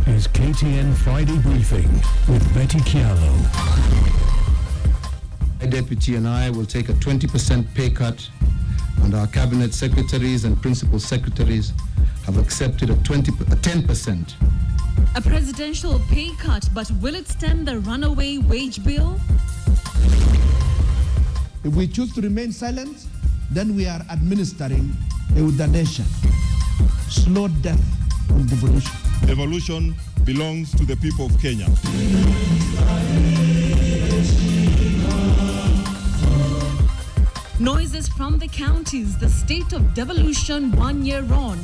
is KTN Friday Briefing with Betty Kialo. My deputy and I will take a 20% pay cut, and our cabinet secretaries and principal secretaries have accepted a 10%. A presidential pay cut, but will it stem the runaway wage bill? If we choose to remain silent, then we are administering a euthanasia, slow death and devolution. Devolution belongs to the people of Kenya. Noises from the counties, the state of devolution 1 year on.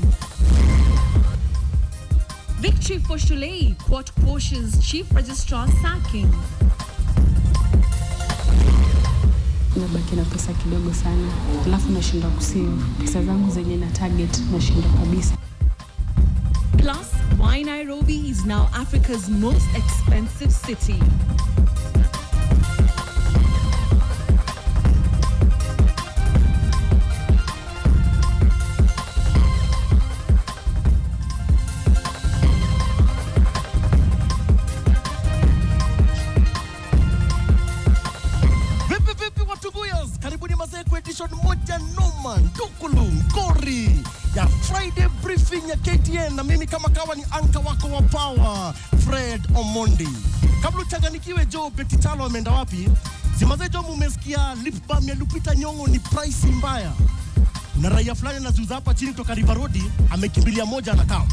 Victory for Shulei, Court Cautious Chief Registrar sacking. Nimebaki na pesa kidogo sana, alafu nashindwa kusave pesa zangu zenye na target, nashindwa kabisa. Plus, why Nairobi is now Africa's most expensive city. Edition moja noma ndukulu ngori ya Friday Briefing ya KTN, na mimi kama kawa ni anka wako wa power Fred Omondi. Kabla uchanganikiwe jo Betty Chalo ameenda wapi? Zimaze jo mumesikia lip balm ya Lupita Nyong'o ni price mbaya. Na raia fulani anazuza hapa chini toka River Road amekimbilia moja na kama.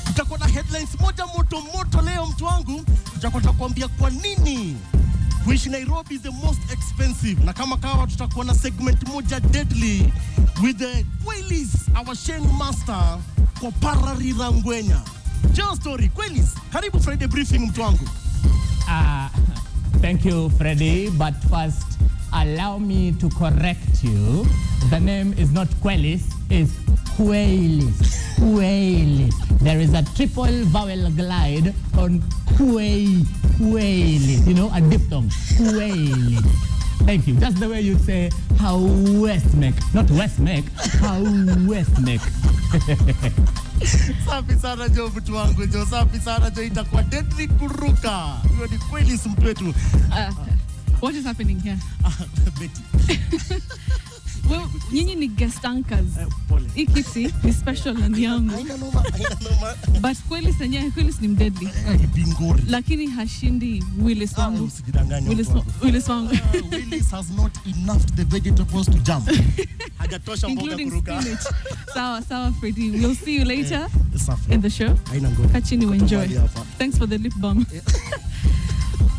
Tutakuwa na headlines moja moto moto leo mtu wangu. Tutakuwa kuambia kwa nini kuishi Nairobi is the most expensive. Na kama kawa tutakuwa na segment moja deadly with the Quellis, our Sheng Master kwa Pararira Ngwenya. Joe story, Quellis, karibu Friday Briefing mtu wangu. Thank you, Freddy, but first allow me to correct you. The name is not Quellis, it's Quellis. Quellis. There is a triple vowel glide on Quellis. You know, a diphthong. Quellis. Thank you. That's the way you'd say how West make. Not West make, how West make. Safi sana jo mtu wangu jo, safi sana jo, itakuwa deadly kuruka. Hiyo ni Quellis mtu wetu. What is happening here? Betty. Well, nyinyi ni guest anchors. Ikiti ni special na yangu. Haina noma. But Quellis ni mdeadly. Bingori. Lakini hashindi Willis wangu. Usijidanganye. Willis wangu. Willis has not enough the vegetables to jump. Hajatosha mboga kuruka. Sawa Freddy. We'll see you later in the show. Kachini enjoy. Thanks for the lip balm.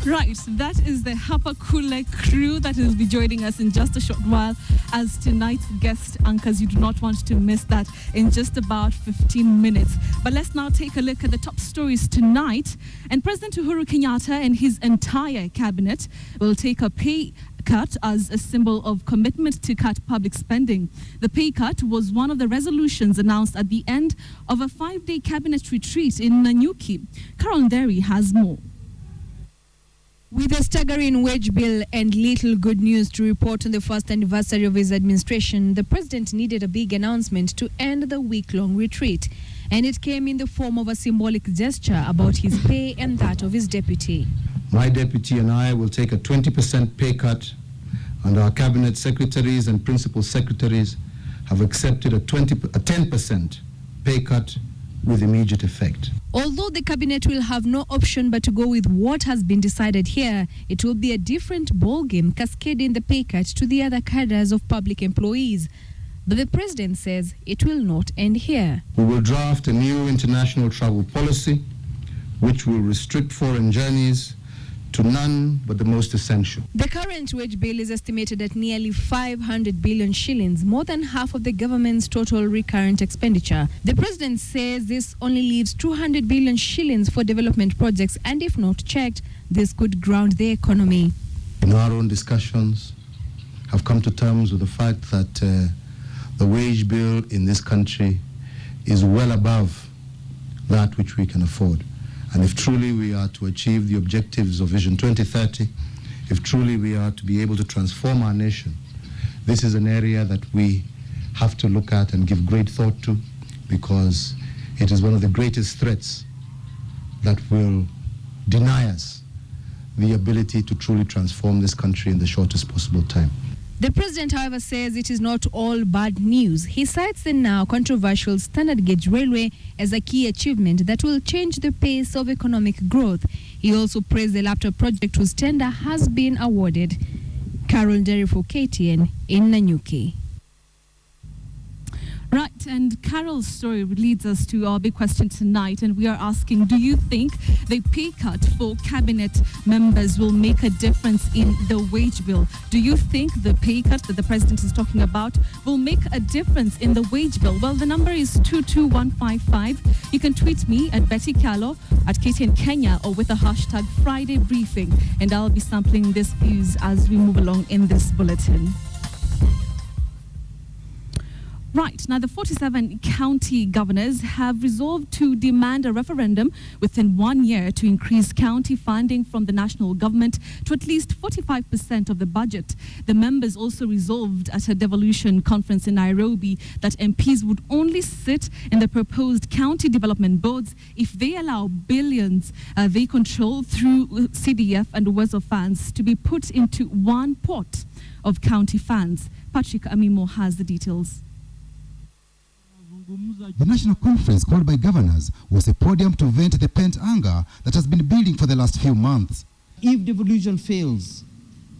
Right, that is the Hapa Kule crew that will be joining us in just a short while as tonight's guest anchors. You do not want to miss that in just about 15 minutes. But let's now take a look at the top stories tonight. And President Uhuru Kenyatta and his entire cabinet will take a pay cut as a symbol of commitment to cut public spending. The pay cut was one of the resolutions announced at the end of a 5-day cabinet retreat in Nanyuki. Carol Nderi has more. With a staggering wage bill and little good news to report on the first anniversary of his administration, the president needed a big announcement to end the week-long retreat. And it came in the form of a symbolic gesture about his pay and that of his deputy. My deputy and I will take a 20% pay cut, and our cabinet secretaries and principal secretaries have accepted a 10% pay cut with immediate effect. Although the cabinet will have no option but to go with what has been decided here, it will be a different ballgame cascading the pay cut to the other cadres of public employees. But the president says it will not end here. We will draft a new international travel policy which will restrict foreign journeys to none but the most essential. The current wage bill is estimated at nearly 500 billion shillings, more than half of the government's total recurrent expenditure. The president says this only leaves 200 billion shillings for development projects, and if not checked, this could ground the economy. In our own discussions, have come to terms with the fact that the wage bill in this country is well above that which we can afford. And if truly we are to achieve the objectives of Vision 2030, if truly we are to be able to transform our nation, this is an area that we have to look at and give great thought to, because it is one of the greatest threats that will deny us the ability to truly transform this country in the shortest possible time. The president, however, says it is not all bad news. He cites the now controversial standard gauge railway as a key achievement that will change the pace of economic growth. He also praised the laptop project whose tender has been awarded. Carol Derry for KTN in Nanyuki. Right, and Carol's story leads us to our big question tonight, and we are asking, do you think the pay cut for cabinet members will make a difference in the wage bill? Do you think the pay cut that the president is talking about will make a difference in the wage bill? Well, the number is 22155. You can tweet me at Betty Callo, at KTN Kenya, or with the hashtag Friday Briefing, and I'll be sampling this views as we move along in this bulletin. Right, now the 47 county governors have resolved to demand a referendum within 1 year to increase county funding from the national government to at least 45% of the budget. The members also resolved at a devolution conference in Nairobi that MPs would only sit in the proposed county development boards if they allow billions they control through CDF and WESO funds to be put into one pot of county funds. Patrick Amimo has the details. The national conference called by governors was a podium to vent the pent anger that has been building for the last few months. If devolution fails,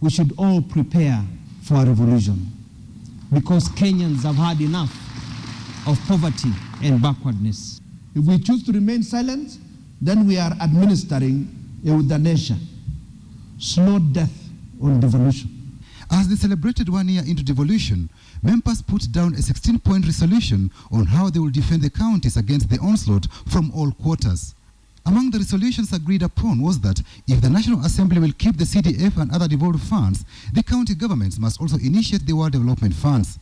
we should all prepare for a revolution, because Kenyans have had enough of poverty and backwardness. If we choose to remain silent, then we are administering euthanasia, slow death on devolution. As they celebrated 1 year into devolution, members put down a 16-point resolution on how they will defend the counties against the onslaught from all quarters. Among the resolutions agreed upon was that if the National Assembly will keep the CDF and other devolved funds, the county governments must also initiate the World Development Funds.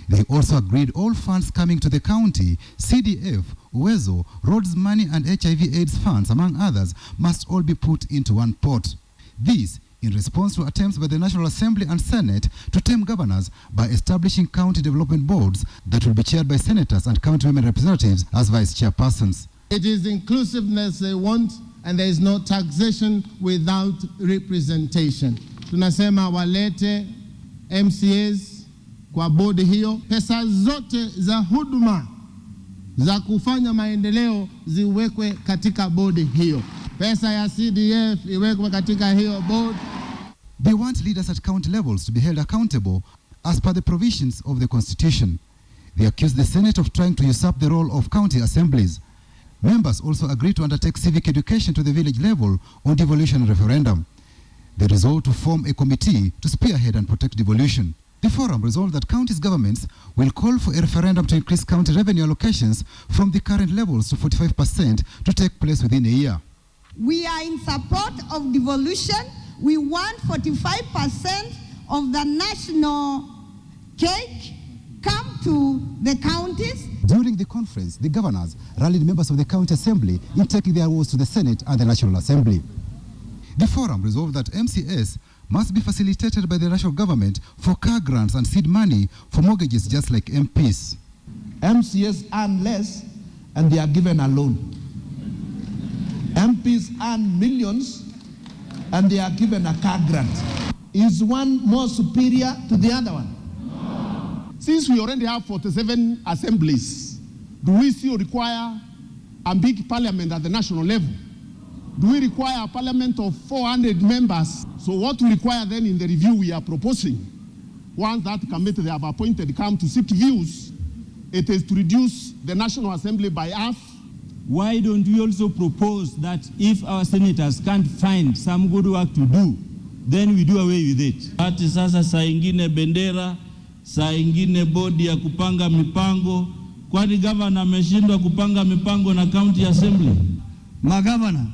They also agreed all funds coming to the county, CDF, WESO, roads money and HIV/AIDS funds, among others, must all be put into one pot. This in response to attempts by the National Assembly and Senate to tame governors by establishing county development boards that will be chaired by senators and county women representatives as vice chairpersons. It is inclusiveness they want, and there is no taxation without representation. Tunasema walete MCAs kwa bodi hiyo, pesa zote za huduma za kufanya maendeleo ziwekwe katika bodi hiyo. Pesa ya CDF iwekwe katika hiyo board. They want leaders at county levels to be held accountable as per the provisions of the Constitution. They accuse the Senate of trying to usurp the role of county assemblies. Members also agreed to undertake civic education to the village level on devolution referendum. They resolved to form a committee to spearhead and protect devolution. The forum resolved that counties' governments will call for a referendum to increase county revenue allocations from the current levels to 45% to take place within a year. We are in support of devolution. We want 45% of the national cake come to the counties. During the conference, the governors rallied members of the county assembly in taking their awards to the Senate and the National Assembly. The forum resolved that MCS must be facilitated by the national government for car grants and seed money for mortgages just like MPs. MCS earn less and they are given a loan. MPs earn millions and they are given a car grant. Is one more superior to the other one? Since we already have 47 assemblies, do we still require a big parliament at the national level? Do we require a parliament of 400 members? So what we require then in the review we are proposing, once that committee they have appointed come to seek views, it is to reduce the National Assembly by half. Why don't we also propose that if our senators can't find some good work to do, then we do away with it? Ati sasa saa ingine bendera, saa ingine bodi ya kupanga mipango, kwani governor ameshindwa kupanga mipango na county assembly? Magavana,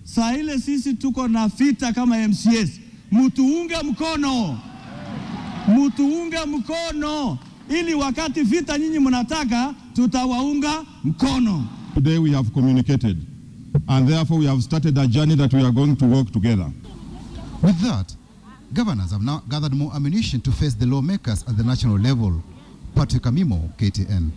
saa ile sisi tuko na vita kama MCS, mutuunge mkono, ili wakati vita nyinyi mnataka tutawaunga mkono. Today we have communicated, and therefore we have started a journey that we are going to work together. With that, governors have now gathered more ammunition to face the lawmakers at the national level. Patrick Amimo, KTN.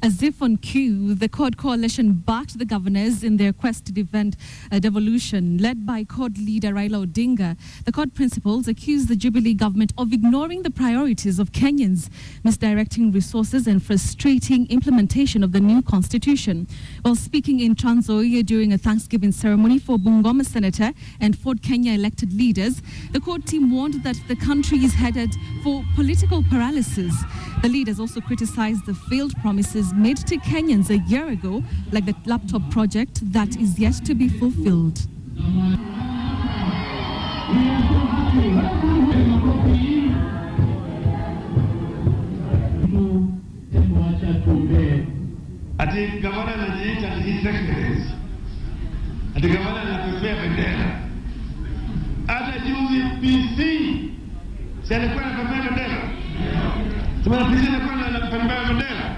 As if on cue, the CORD coalition backed the governors in their quest to defend devolution. Led by CORD leader Raila Odinga, the CORD principals accused the Jubilee government of ignoring the priorities of Kenyans, misdirecting resources and frustrating implementation of the new constitution. While speaking in Trans Nzoia during a Thanksgiving ceremony for Bungoma Senator and Ford Kenya elected leaders, the CORD team warned that the country is headed for political paralysis. The leaders also criticized the failed promises made to Kenyans a year ago, like the laptop project that is yet to be fulfilled. Ati gavana anajiita His Excellency. Ati gavana anapepea bendera. Hata juzi PC si alikuwa anapepea bendera. Sema PC alikuwa anapepea bendera.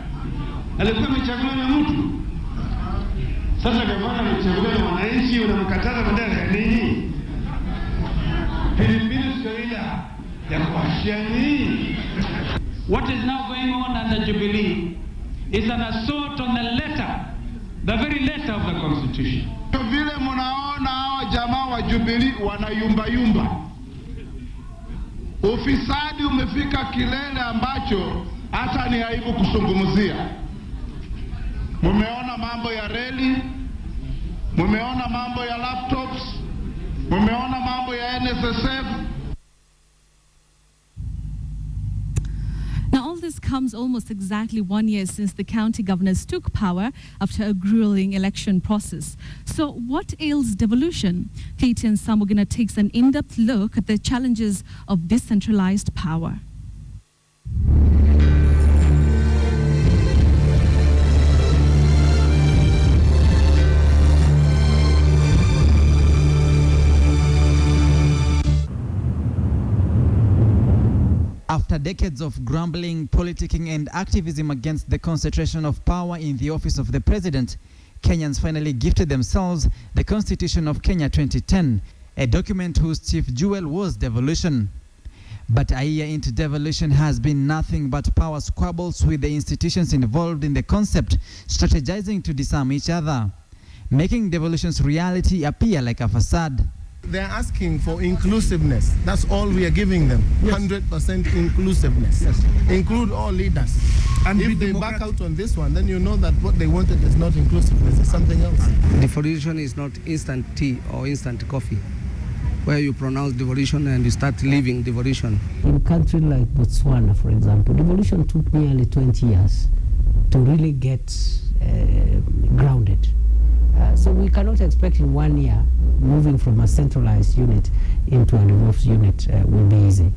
Alikuwa amechaguliwa na mtu. Sasa gavana amechaguliwa na wananchi, unamkataza bendera ya nini? Pilipili sio ile ya kuashia nini? What is now going on under Jubilee is an assault on the letter, the very letter of the Constitution. Vile mnaona hao jamaa wa Jubilee wanayumba. Ufisadi umefika kilele ambacho hata ni aibu kuzungumzia. Mumeona mambo ya reli, mumeona mambo ya laptops, mumeona mambo ya NSSF. Now, all this comes almost exactly 1 year since the county governors took power after a grueling election process. So what ails devolution? KTN Samugina takes an in-depth look at the challenges of decentralized power. After decades of grumbling, politicking and activism against the concentration of power in the office of the president, Kenyans finally gifted themselves the Constitution of Kenya 2010, a document whose chief jewel was devolution. But a year into devolution has been nothing but power squabbles with the institutions involved in the concept, strategizing to disarm each other, making devolution's reality appear like a facade. They're asking for inclusiveness. That's all we are giving them. 100% inclusiveness. Yes. Include all leaders. And if they back out on this one, then you know that what they wanted is not inclusiveness, it's something else. Devolution is not instant tea or instant coffee, where you pronounce devolution and you start living devolution. In a country like Botswana, for example, devolution took nearly 20 years to really get grounded. So we cannot expect in 1 year moving from a centralized unit into a revolved unit will be easy.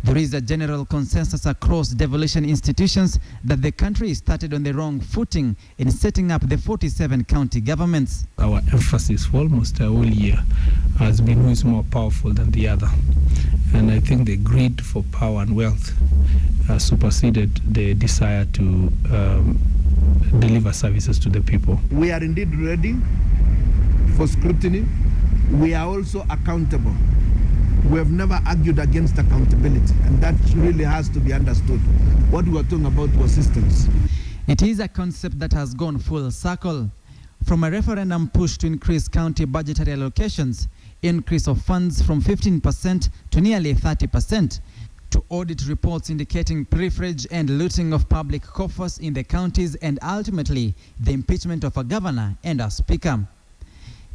There is a general consensus across devolution institutions that the country started on the wrong footing in setting up the 47 county governments. Our emphasis for almost a whole year has been who is more powerful than the other. And I think the greed for power and wealth superseded the desire to deliver services to the people. We are indeed ready for scrutiny. We are also accountable. We have never argued against accountability, and that really has to be understood. What we were talking about was systems. It is a concept that has gone full circle. From a referendum push to increase county budgetary allocations, increase of funds from 15% to nearly 30%, to audit reports indicating pilferage and looting of public coffers in the counties, and ultimately the impeachment of a governor and a speaker.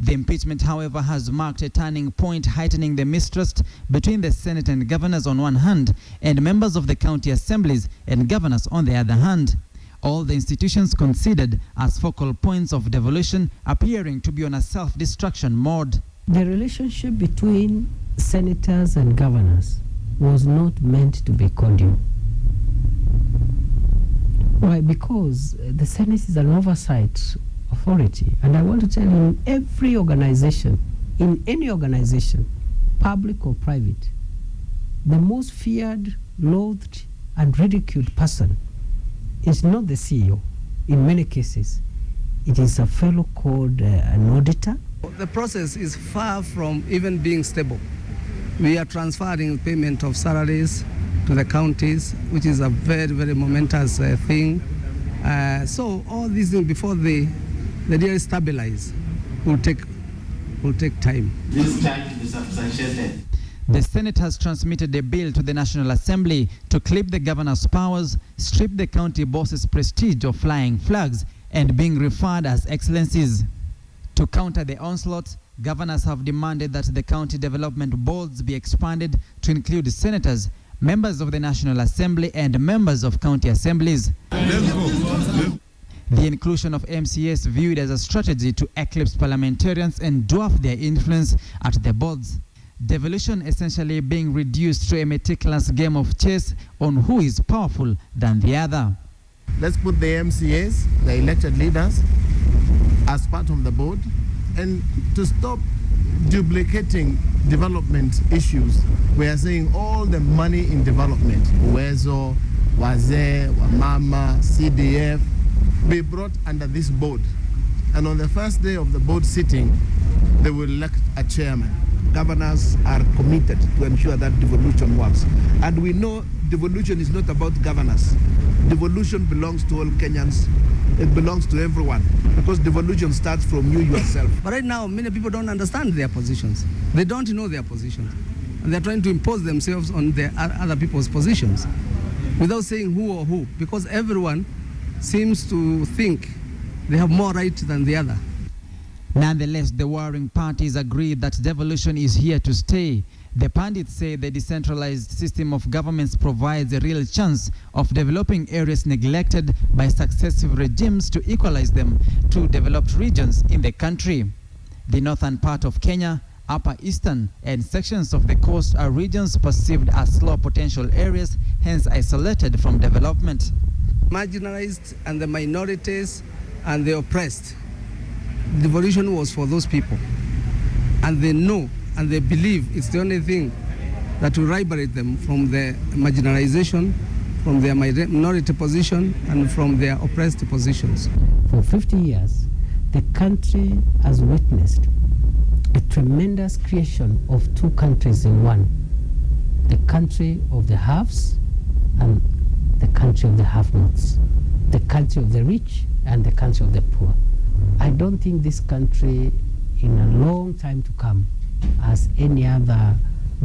The impeachment, however, has marked a turning point, heightening the mistrust between the Senate and governors on one hand and members of the county assemblies and governors on the other hand. All the institutions considered as focal points of devolution appearing to be on a self-destruction mode. The relationship between senators and governors was not meant to be cordial. Why? Because the Senate is an oversight authority. And I want to tell you, in every organization, in any organization, public or private, the most feared, loathed, and ridiculed person is not the CEO. In many cases, it is a fellow called an auditor. The process is far from even being stable. We are transferring payment of salaries to the counties, which is a very, very momentous thing. So all these things before the deal stabilize will take time. This charge to be substantiated. The Senate has transmitted a bill to the National Assembly to clip the governor's powers, strip the county bosses' prestige of flying flags, and being referred as excellencies. To counter the onslaught, governors have demanded that the county development boards be expanded to include senators, members of the National Assembly, and members of county assemblies. The inclusion of MCAs viewed as a strategy to eclipse parliamentarians and dwarf their influence at the boards. Devolution essentially being reduced to a meticulous game of chess on who is powerful than the other. Let's put the MCAs, the elected leaders, as part of the board, and to stop duplicating development issues. We are saying all the money in development, Uwezo, Wazee, Wamama, CDF, be brought under this board. And on the first day of the board sitting, they will elect a chairman. Governors are committed to ensure that devolution works. And we know devolution is not about governors. Devolution belongs to all Kenyans. It belongs to everyone, because devolution starts from you yourself. But right now, many people don't understand their positions. They don't know their positions. And they're trying to impose themselves on the other people's positions without saying who or who, because everyone seems to think they have more right than the other. Nonetheless, the warring parties agree that devolution is here to stay. The pundits say the decentralized system of governments provides a real chance of developing areas neglected by successive regimes to equalize them to developed regions in the country. The northern part of Kenya, upper eastern, and sections of the coast are regions perceived as low potential areas, hence isolated from development. Marginalized and the minorities and the oppressed. Devolution was for those people, and they know and they believe it's the only thing that will liberate them from their marginalization, from their minority position, and from their oppressed positions. For 50 years, the country has witnessed a tremendous creation of two countries in one: the country of the haves and the country of the have-nots, the country of the rich and the country of the poor. I don't think this country in a long time to come has any other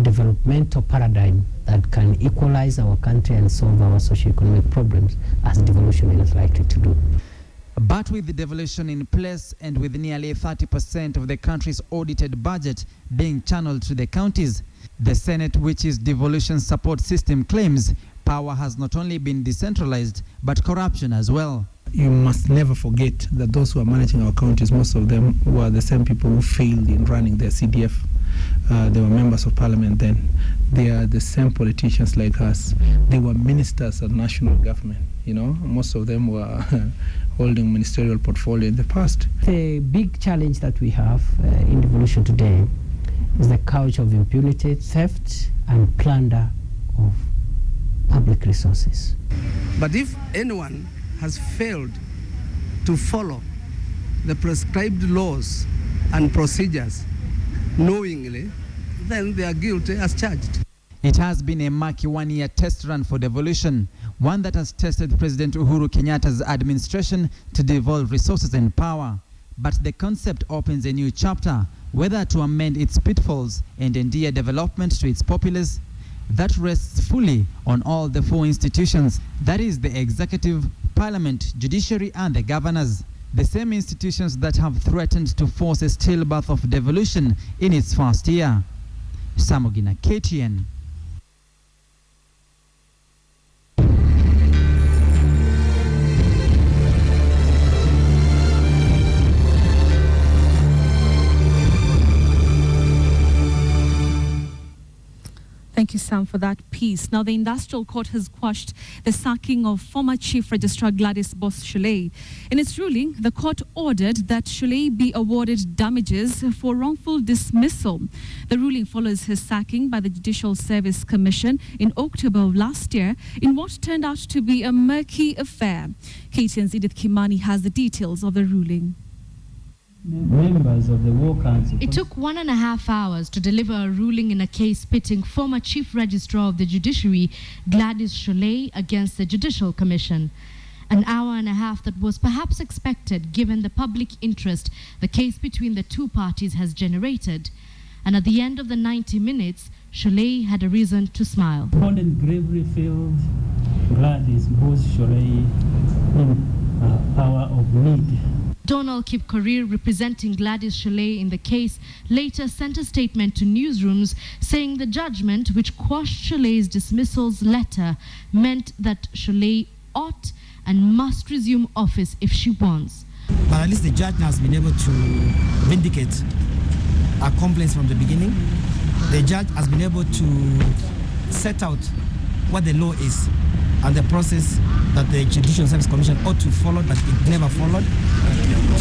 developmental paradigm that can equalize our country and solve our socio-economic problems as devolution is likely to do. But with the devolution in place and with nearly 30% of the country's audited budget being channeled to the counties, the Senate, which is devolution support system, claims power has not only been decentralized, but corruption as well. You must never forget that those who are managing our counties, most of them were the same people who failed in running their CDF. They were members of parliament then. They are the same politicians like us. They were ministers of national government. You know, most of them were holding ministerial portfolio in the past. The big challenge that we have in devolution today is the culture of impunity, theft, and plunder of public resources. But if anyone has failed to follow the prescribed laws and procedures knowingly, then they are guilty as charged. It has been a murky one-year test run for devolution, one that has tested President Uhuru Kenyatta's administration to devolve resources and power. But the concept opens a new chapter, whether to amend its pitfalls and endear development to its populace. That rests fully on all the four institutions, that is the executive, parliament, judiciary, and the governors. The same institutions that have threatened to force a stillbirth of devolution in its first year. Samogina, KTN. Thank you, Sam, for that piece. Now, the Industrial Court has quashed the sacking of former Chief Registrar Gladys Boss-Shulei. In its ruling, the court ordered that Shulei be awarded damages for wrongful dismissal. The ruling follows his sacking by the Judicial Service Commission in October of last year in what turned out to be a murky affair. KTN's Edith Kimani has the details of the ruling. Members of the War Council. It took 1.5 hours to deliver a ruling in a case pitting former Chief Registrar of the Judiciary Gladys Shulei against the Judicial Commission. An hour and a half that was perhaps expected given the public interest the case between the two parties has generated. And at the end of the 90 minutes, Sholei had a reason to smile. Respondent gravely failed Gladys both Sholei in hour of need. Donald Kipkorir, representing Gladys Sholei in the case, later sent a statement to newsrooms saying the judgment which quashed Sholei's dismissal's letter meant that Sholei ought and must resume office if she wants. But at least the judge has been able to vindicate our complaints from the beginning. The judge has been able to set out what the law is and the process that the Judicial Service Commission ought to follow, but it never followed.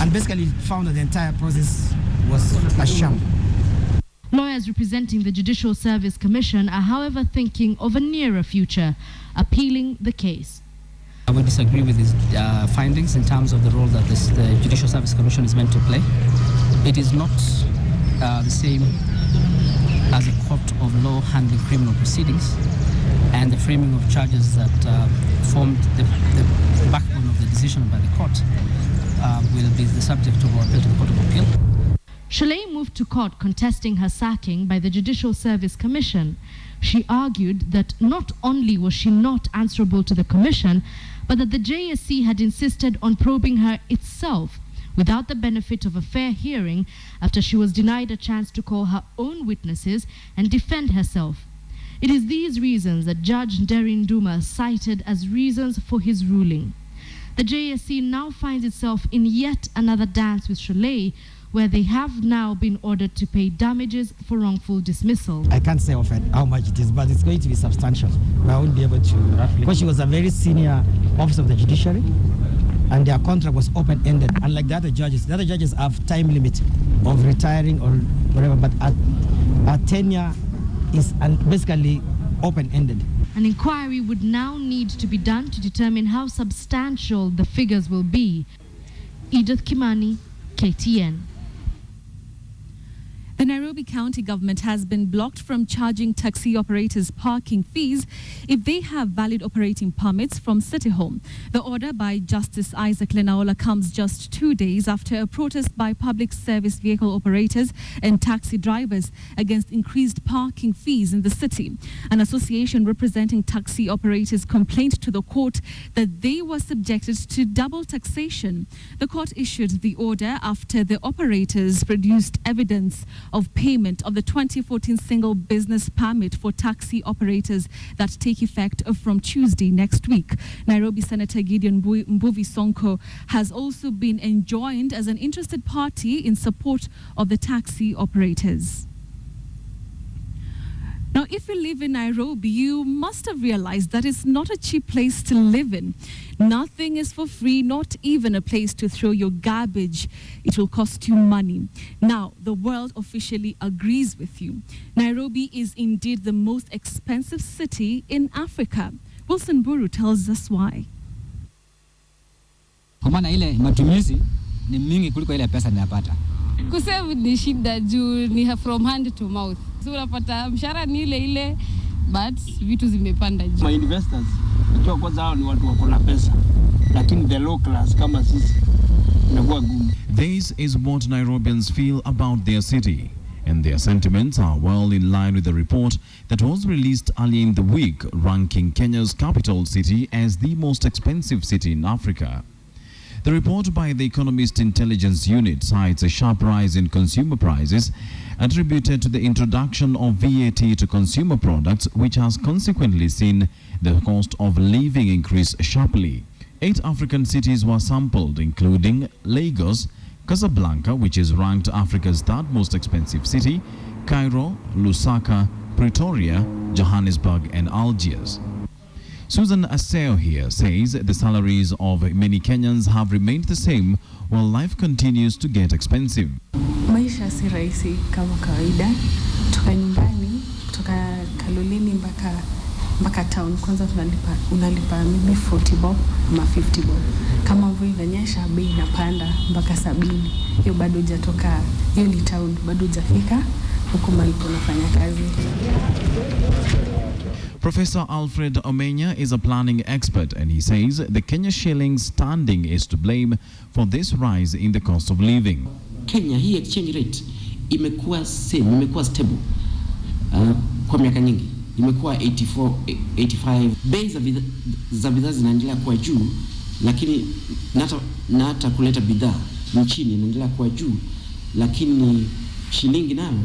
And basically found that the entire process was a sham. Lawyers representing the Judicial Service Commission are, however, thinking of a nearer future, appealing the case. I would disagree with his findings in terms of the role that the Judicial Service Commission is meant to play. It is not the same as a court of law handling criminal proceedings, and the framing of charges that formed the backbone of the decision by the court will be the subject of appeal to the Court of Appeal. Sholei moved to court contesting her sacking by the Judicial Service Commission. She argued that not only was she not answerable to the commission, but that the JSC had insisted on probing her itself without the benefit of a fair hearing after she was denied a chance to call her own witnesses and defend herself. It is these reasons that Judge Nderin Duma cited as reasons for his ruling. The JSC now finds itself in yet another dance with Sholei, where they have now been ordered to pay damages for wrongful dismissal. I can't say often how much it is, but it's going to be substantial. I won't be able to, because she was a very senior officer of the judiciary, and their contract was open-ended. Unlike the other judges have time limit of retiring or whatever, but our tenure is basically open-ended. An inquiry would now need to be done to determine how substantial the figures will be. Edith Kimani, KTN. The Nairobi County government has been blocked from charging taxi operators parking fees if they have valid operating permits from City Hall. The order by Justice Isaac Lenaola comes just 2 days after a protest by public service vehicle operators and taxi drivers against increased parking fees in the city. An association representing taxi operators complained to the court that they were subjected to double taxation. The court issued the order after the operators produced evidence of payment of the 2014 single business permit for taxi operators that take effect from Tuesday next week. Nairobi Senator Gideon Mbuvi Sonko has also been enjoined as an interested party in support of the taxi operators. Now, if you live in Nairobi, you must have realized that it's not a cheap place to live in. Nothing is for free, not even a place to throw your garbage. It will cost you money. Now, the world officially agrees with you. Nairobi is indeed the most expensive city in Africa. Wilson Buru tells us why. Kwa maana ile matumizi ni mingi kuliko ile pesa ninapata. Kusave ni shida juu ni from hand to mouth. So unapata mshahara ni ile but vitu zimepanda juu. My investors ikiwa kwanza hao ni watu wako na pesa, lakini the low class kama sisi inakuwa gumu. This is what Nairobians feel about their city, and their sentiments are well in line with the report that was released earlier in the week ranking Kenya's capital city as the most expensive city in Africa. The report by the Economist Intelligence Unit cites a sharp rise in consumer prices attributed to the introduction of VAT to consumer products, which has consequently seen the cost of living increase sharply. 8 African cities were sampled, including Lagos, Casablanca, which is ranked Africa's 3rd most expensive city, Cairo, Lusaka, Pretoria, Johannesburg, and Algiers. Susan Aseo here says the salaries of many Kenyans have remained the same while life continues to get expensive. Maisha si rahisi kama kawaida. Kutoka nyumbani, kutoka Kaloleni mpaka town, kwanza unalipa maybe 40 bob ama 50 bob. Kama mvua inanyesha bei inapanda mpaka 70. Hiyo bado hujatoka, hiyo ni town, bado hujafika huko mahali unafanya kazi. Professor Alfred Omenya is a planning expert, and he says the Kenya shilling standing is to blame for this rise in the cost of living. Kenya hii exchange rate imekuwa stable kwa miaka nyingi, imekuwa 84 85. Bei za bidhaa zinaendelea kuwa juu, lakini na hata kuleta bidhaa nchini inaendelea kuwa juu, lakini shilingi nayo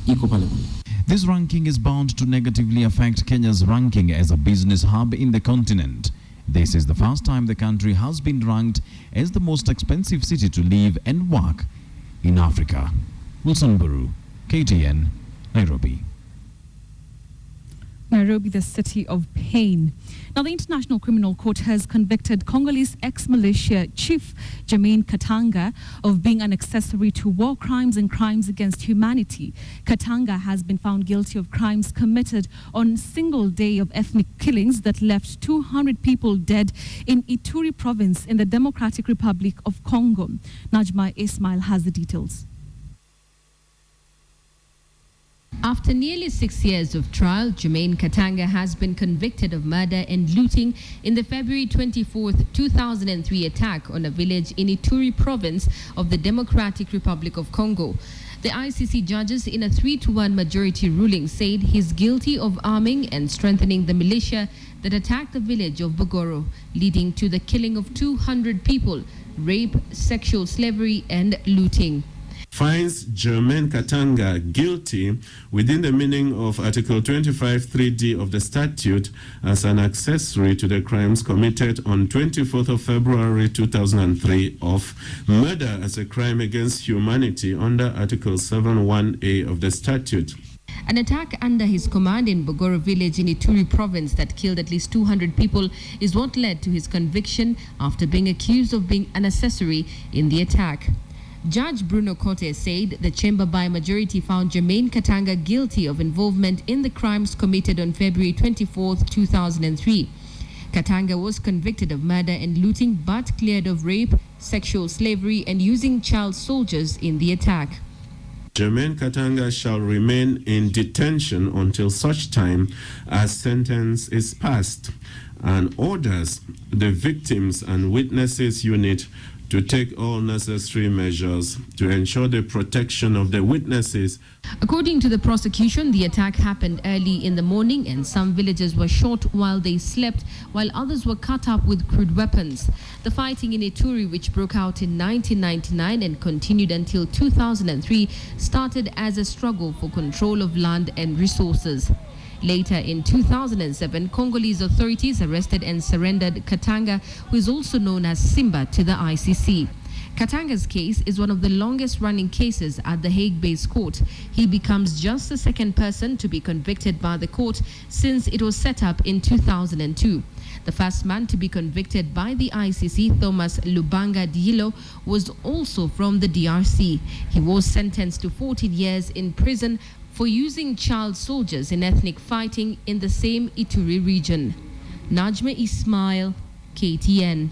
iko pale pale. This ranking is bound to negatively affect Kenya's ranking as a business hub in the continent. This is the first time the country has been ranked as the most expensive city to live and work in Africa. Wilson Buru, KTN, Nairobi. Nairobi, the city of pain. Now, the International Criminal Court has convicted Congolese ex-militia chief Germain Katanga of being an accessory to war crimes and crimes against humanity. Katanga has been found guilty of crimes committed on a single day of ethnic killings that left 200 people dead in Ituri province in the Democratic Republic of Congo. Najma Ismail has the details. After nearly 6 years of trial, Germain Katanga has been convicted of murder and looting in the February 24, 2003 attack on a village in Ituri province of the Democratic Republic of Congo. The ICC judges in a 3-1 majority ruling said he's guilty of arming and strengthening the militia that attacked the village of Bogoro, leading to the killing of 200 people, rape, sexual slavery and looting. Finds Germain Katanga guilty within the meaning of Article 25(3)(d) of the statute as an accessory to the crimes committed on 24th of February 2003 of murder as a crime against humanity under Article 7(1)(a) of the statute. An attack under his command in Bogoro village in Ituri province that killed at least 200 people is what led to his conviction after being accused of being an accessory in the attack. Judge Bruno Cote said the chamber by majority found Germain Katanga guilty of involvement in the crimes committed on February 24, 2003. Katanga was convicted of murder and looting but cleared of rape, sexual slavery and using child soldiers in the attack. Germain Katanga shall remain in detention until such time as sentence is passed, and orders the Victims and Witnesses Unit to take all necessary measures to ensure the protection of the witnesses. According to the prosecution, the attack happened early in the morning and some villagers were shot while they slept, while others were cut up with crude weapons. The fighting in Ituri, which broke out in 1999 and continued until 2003, started as a struggle for control of land and resources. Later in 2007, Congolese authorities arrested and surrendered Katanga, who is also known as Simba, to the ICC. Katanga's case is one of the longest-running cases at the Hague-based court. He becomes just the second person to be convicted by the court since it was set up in 2002. The first man to be convicted by the ICC, Thomas Lubanga Diallo, was also from the DRC. He was sentenced to 14 years in prison for using child soldiers in ethnic fighting in the same Ituri region. Najma Ismail, KTN.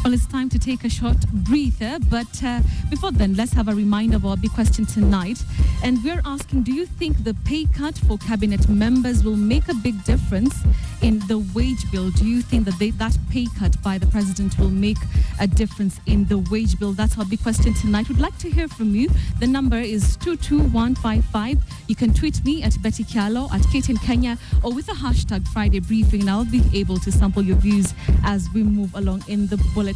Well, it's time to take a short breather, but before then, let's have a reminder of our big question tonight. And we're asking, do you think the pay cut for cabinet members will make a big difference in the wage bill? Do you think that that pay cut by the president will make a difference in the wage bill? That's our big question tonight. We'd like to hear from you. The number is 22155. You can tweet me at Betty Kialo, at KTN Kenya, or with the hashtag Friday Briefing, and I'll be able to sample your views as we move along in the bulletin.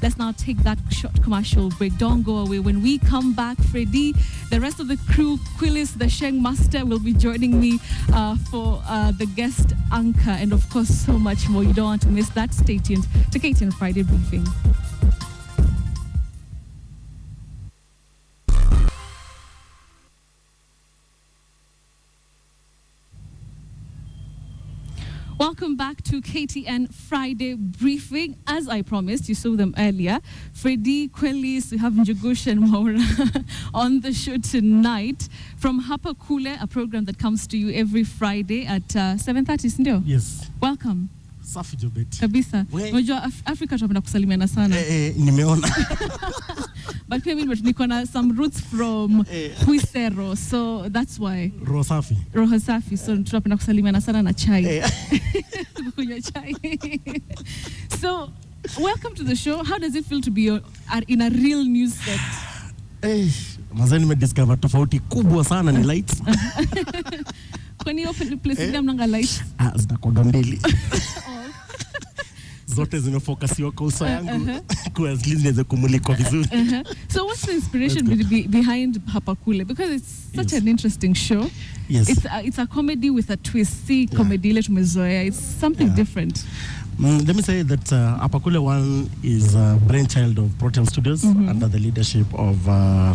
Let's now take that short commercial break. Don't go away. When we come back, Freddie, the rest of the crew, Quillis, the Sheng Master, will be joining me for the guest anchor, and of course, so much more. You don't want to miss that. Stay tuned to KTN Friday Briefing. Welcome back to KTN Friday Briefing. As I promised, you saw them earlier. Freddie, Quellis, we have Njugush and Maura on the show tonight from Hapa Kule, a program that comes to you every Friday at 7:30, sindio? Yes. Welcome. Safi Jobet. Kabisa. Unajua Afrika tunapenda kusalimiana sana. Nimeona. But pia mimi niko na some roots from Huisero, so that's why. Roho safi. Roho safi, so tunapenda kusalimiana sana na chai. Kunywa chai. So, welcome to the show. How does it feel to be in a real news set? Mazani nimediscover tofauti kubwa sana ni lights. Kwani hiyo place ile mnanga lights? Zinakuwa mbili. Zote zimefocusio kwa uso yangu kwa at least niweze kumulika vizuri. So what's the inspiration behind Hapa Kule? Because it's such an interesting show. Yes. It's a comedy with a twist. See, comedy ile tumezoea. It's something different. Let me say that Hapa Kule 1 is a brainchild of Protein Studios under the leadership of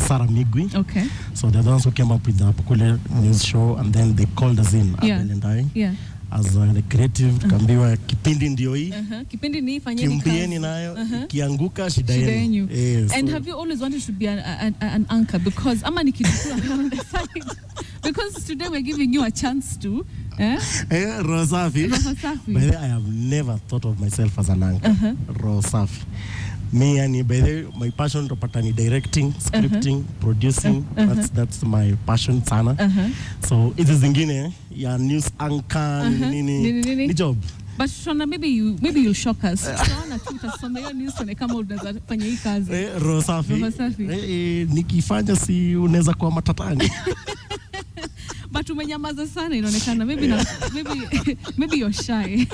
Sarah Migwi. Okay. So they're the ones who came up with the Hapa Kule news show, and then they called us in, Abel and I. Yeah. As a creative, tukambiwa kipindi ndio hii. Kipindi ni fanyeni kazi. Kimbieni nayo, kianguka shida yenu. And have you always wanted to be an anchor? Because ama nikijua on the side. Because today we're giving you a chance to. Roho safi. By the way, I have never thought of myself as an anchor. Roho safi. Me and by the way, my passion topata ni directing, scripting, producing. That's my passion sana. So it is zingine ya news anchor ni job. But Shona, maybe you'll shock us. Shona tu utasoma hiyo news na kama unaweza fanya hii kazi. Roho safi. Nikifanya si unaweza kuwa matatani. But umenyamaza sana inaonekana. Maybe you're shy.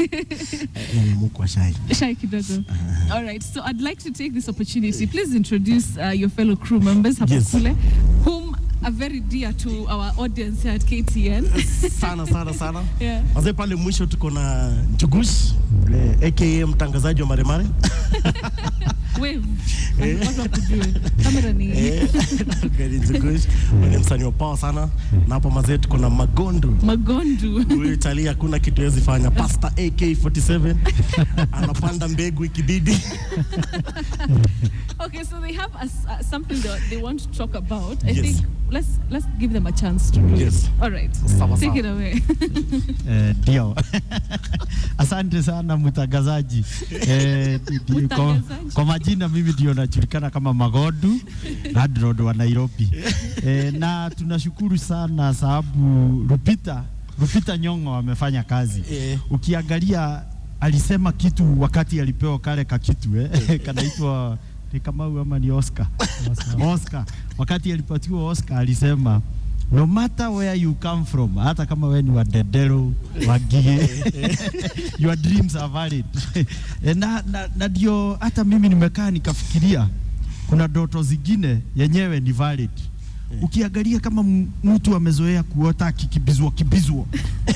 Mko shy. Shy kidogo. All right. So I'd like to take this opportunity. Please introduce your fellow crew members Hapa Kule, whom are very dear to our audience here at KTN. Sana. Yeah. Wazee pale mwisho tuko na Njugush, aka mtangazaji wa Maremare. Wave. What's up to do? Kamera ni. Gari Njugush, ni msanii wa power sana. Na hapo mazee tuko na Magondu. Huyu Italia hakuna kitu hawezi fanya. Pastor AK47 anapanda mbegu ikibidi. Okay, so they have something that they want to talk about. I think let's give them a chance to do it. All right. Take it away. Ndio. Asante sana mtangazaji. Kwa majina mimi ndio najulikana kama Magodu, Landlord wa Nairobi. Na tunashukuru sana sababu Rupita Nyong'o amefanya kazi. Ukiangalia alisema kitu wakati alipewa kale kakitu kanaitwa ni kama ama ni Oscar. Wakati alipatiwa Oscar alisema no matter where you come from, hata kama wewe ni wa Dedero, wa Gige, your dreams are valid. Na ndio hata mimi nimekaa nikafikiria kuna ndoto zingine yenyewe ni valid. Ukiangalia kama mtu amezoea kuota kibizwa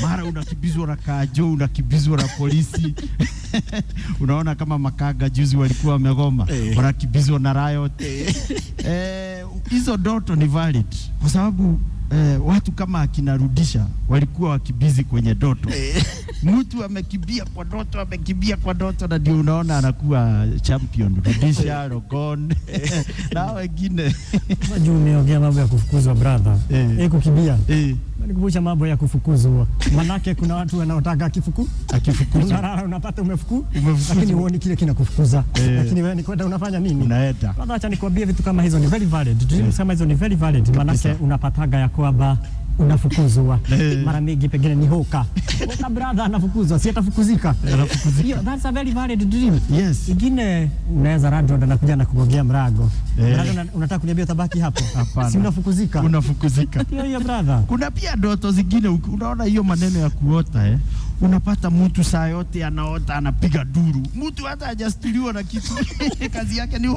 mara unakibizwa na kajo, unakibizwa na polisi. Unaona kama Makaga juzi walikuwa wamegoma, wanakibizwa na riot. Hizo ndoto ni valid kwa sababu watu kama akinarudisha walikuwa wakibizi kwenye ndoto. Mtu amekimbia kwa ndoto na ndio unaona anakuwa champion. Rudisha, Rogon na wengine. Unajua umeongea mambo ya kufukuzwa brother. Kukimbia. Nikumbusha mambo ya kufukuzwa. Manake kuna watu wanaotaka akifukuzwa. Unapata umefukuzwa. Lakini huoni kile kinakufukuza. Lakini wewe ni kwenda unafanya nini? Unaenda. Brother, acha nikwambie vitu kama hizo ni very valid. Dreams kama hizo ni very valid. Manake unapataga ya kwamba unafukuzwa. Mara mingi pengine ni hoka brother anafukuzwa, si atafukuzika. That's a very valid dream. Yes. Ingine unaweza Radrod anakuja na kugongea mrago. Unataka kuniambia utabaki hapo? Hapana. Si unafukuzika. Hiyo brother. Kuna pia ndoto zingine unaona hiyo maneno ya kuota unapata mtu saa yote anaota anapiga duru. Mtu hata hajastuliwa na kitu. Kazi yake ni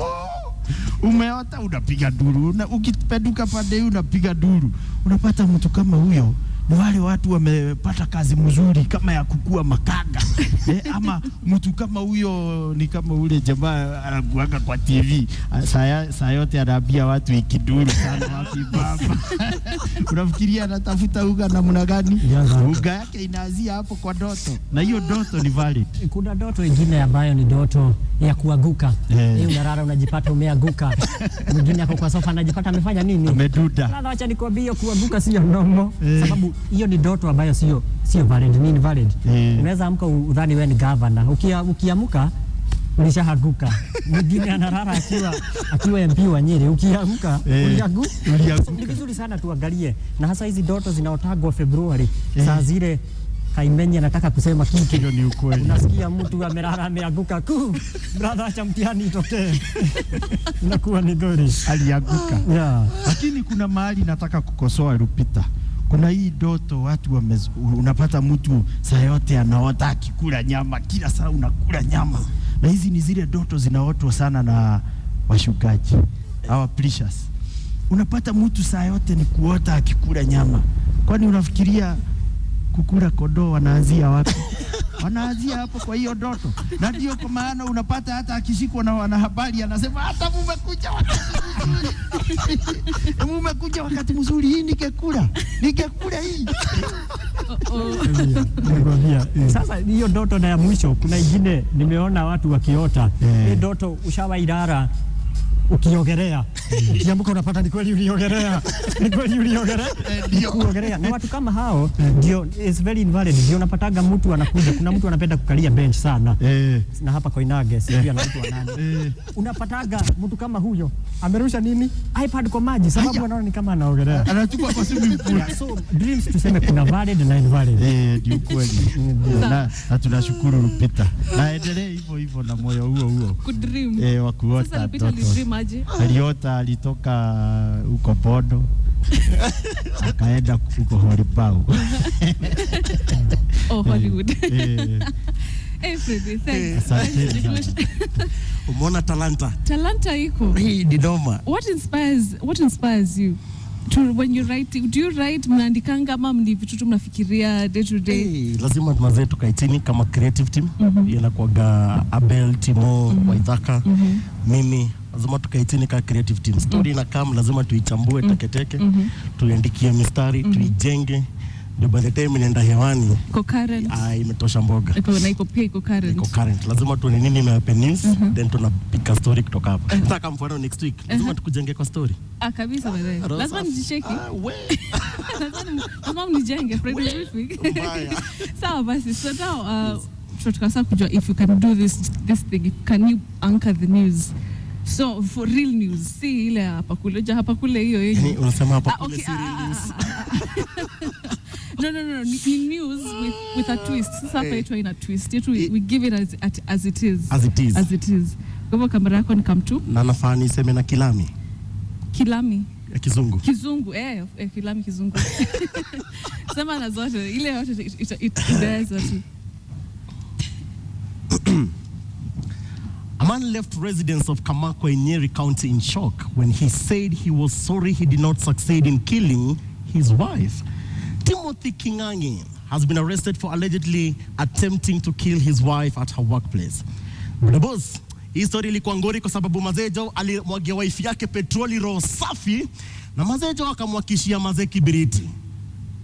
umeota unapiga duru. Ukipeduka pande unapiga duru. Unapata mtu kama huyo ni wale watu wamepata kazi mzuri kama ya kukua Makaga. Ama mtu kama huyo ni kama ule jamaa anakuanga kwa TV. Saa yote anaambia watu ikiduru sana wapi baba. Unafikiria anatafuta uga namna gani? Uga yake inaanzia hapo kwa ndoto. Na hiyo ndoto ni valid. Kuna ndoto nyingine ambayo ni ndoto ya kuanguka. Unalala unajipata umeanguka. Mwingine hapo kwa sofa anajipata amefanya nini? Ameduda. Sasa acha nikwambie kuanguka sio normal. Sababu hiyo ni ndoto ambayo sio valid. Nini valid? Unaweza amka udhani wewe ni governor. Ukiamka ulishahaguka. Mwingine analala akiwa MP wa Nyeri, ukianguka ulianguka. Ni vizuri sana tuangalie, na hasa hizi ndoto zinaotagwa Februari, saa zile Kaimenye anataka kusema kitu, hiyo ni ukweli. Unasikia mtu amelala ameanguka, brother, acha mtihani itokee. Inakuwa ni gori, alianguka. Lakini kuna mahali nataka kukosoa Lupita. Kuna hii ndoto watu unapata mtu saa yote anaota akikula nyama, kila saa unakula nyama. Na hizi ni zile ndoto zinaotwa sana na washugaji, hawa preachers. Unapata mtu saa yote ni kuota akikula nyama. Kwani unafikiria kukula kondoo wanaanzia wapi? Wanaanzia hapo kwa hiyo ndoto. Na ndio kwa maana unapata hata akishikwa na wanahabari anasema hata mumekuja wakati mzuri. Mumekuja wakati mzuri, hii nikekula hii. Sasa hiyo ndoto na ya mwisho, kuna ingine nimeona watu wakiota. Hii ndoto ushawailala ukiogelea. Ukiamka unapata ni kweli uliogelea. Ni kweli uliogelea. Kuogelea. Na watu kama hao ndio is very invalid. Ndio unapataga mtu anakuja. Kuna mtu anapenda kukalia bench sana. Na hapa Koinage pia na mtu wanani. Unapataga mtu kama huyo amerusha nini? iPad kwa maji, sababu anaona ni kama anaogelea. Anachukua kwa swimming pool. So dreams tuseme kuna valid na invalid. Ndio kweli. Na tunashukuru Lupita. Na endelee hivyo na moyo huo. Kudream. Wa kuota. Sasa Lupita alidream aje? Aliota, alitoka huko Bodo akaenda huko Hollywood. Hollywood. Freddy, thanks. Umeona talanta iko. Hii didoma. What inspires you? When you write, do you write mnaandikanga ama ni vitu tu mnafikiria day to day? Lazima tumaze tukaitini kama creative team. Inakuaga Abel, Timo, Waithaka, mimi. Lazima tukaitini kama creative team. Story na kama lazima tuichambue teketeke, tuiandikie mistari, tuijenge. Ndio by the time inaenda hewani current imetosha mboga. Iko current. Lazima tuone nini imehappen news, then tunapika story kutoka hapo. Nataka mfano next week lazima tukujenge kwa story. Kabisa wewe. Lazima nijisheki. Lazima mnijenge Friday briefing. Sawa basi. So now tutakasa kujua if you can do this thing, can you anchor the news? So for real news, si ile hapa kule hiyo yenye. Unasema hapa kule si real news. No. Ni news with a twist. Sasa hapa yetu ina twist. Yetu we give it as it is. As it is. Kwa hivyo kamera yako ni kamtu. Na nafaa niseme na Kilami. Ya Kizungu. Kilami Kizungu. Sema na zote. Ile yote itaweza tu. A man left residents of Kamakwa in Nyeri County in shock when he said he was sorry he did not succeed in killing his wife. Timothy Kingangi has been arrested for allegedly attempting to kill his wife at her workplace. But the boss, hii story ilikuwa ngori kwa sababu Mazejo alimwagia wife yake petroli roho safi na Mazejo akamwakishia Mazee kibiriti.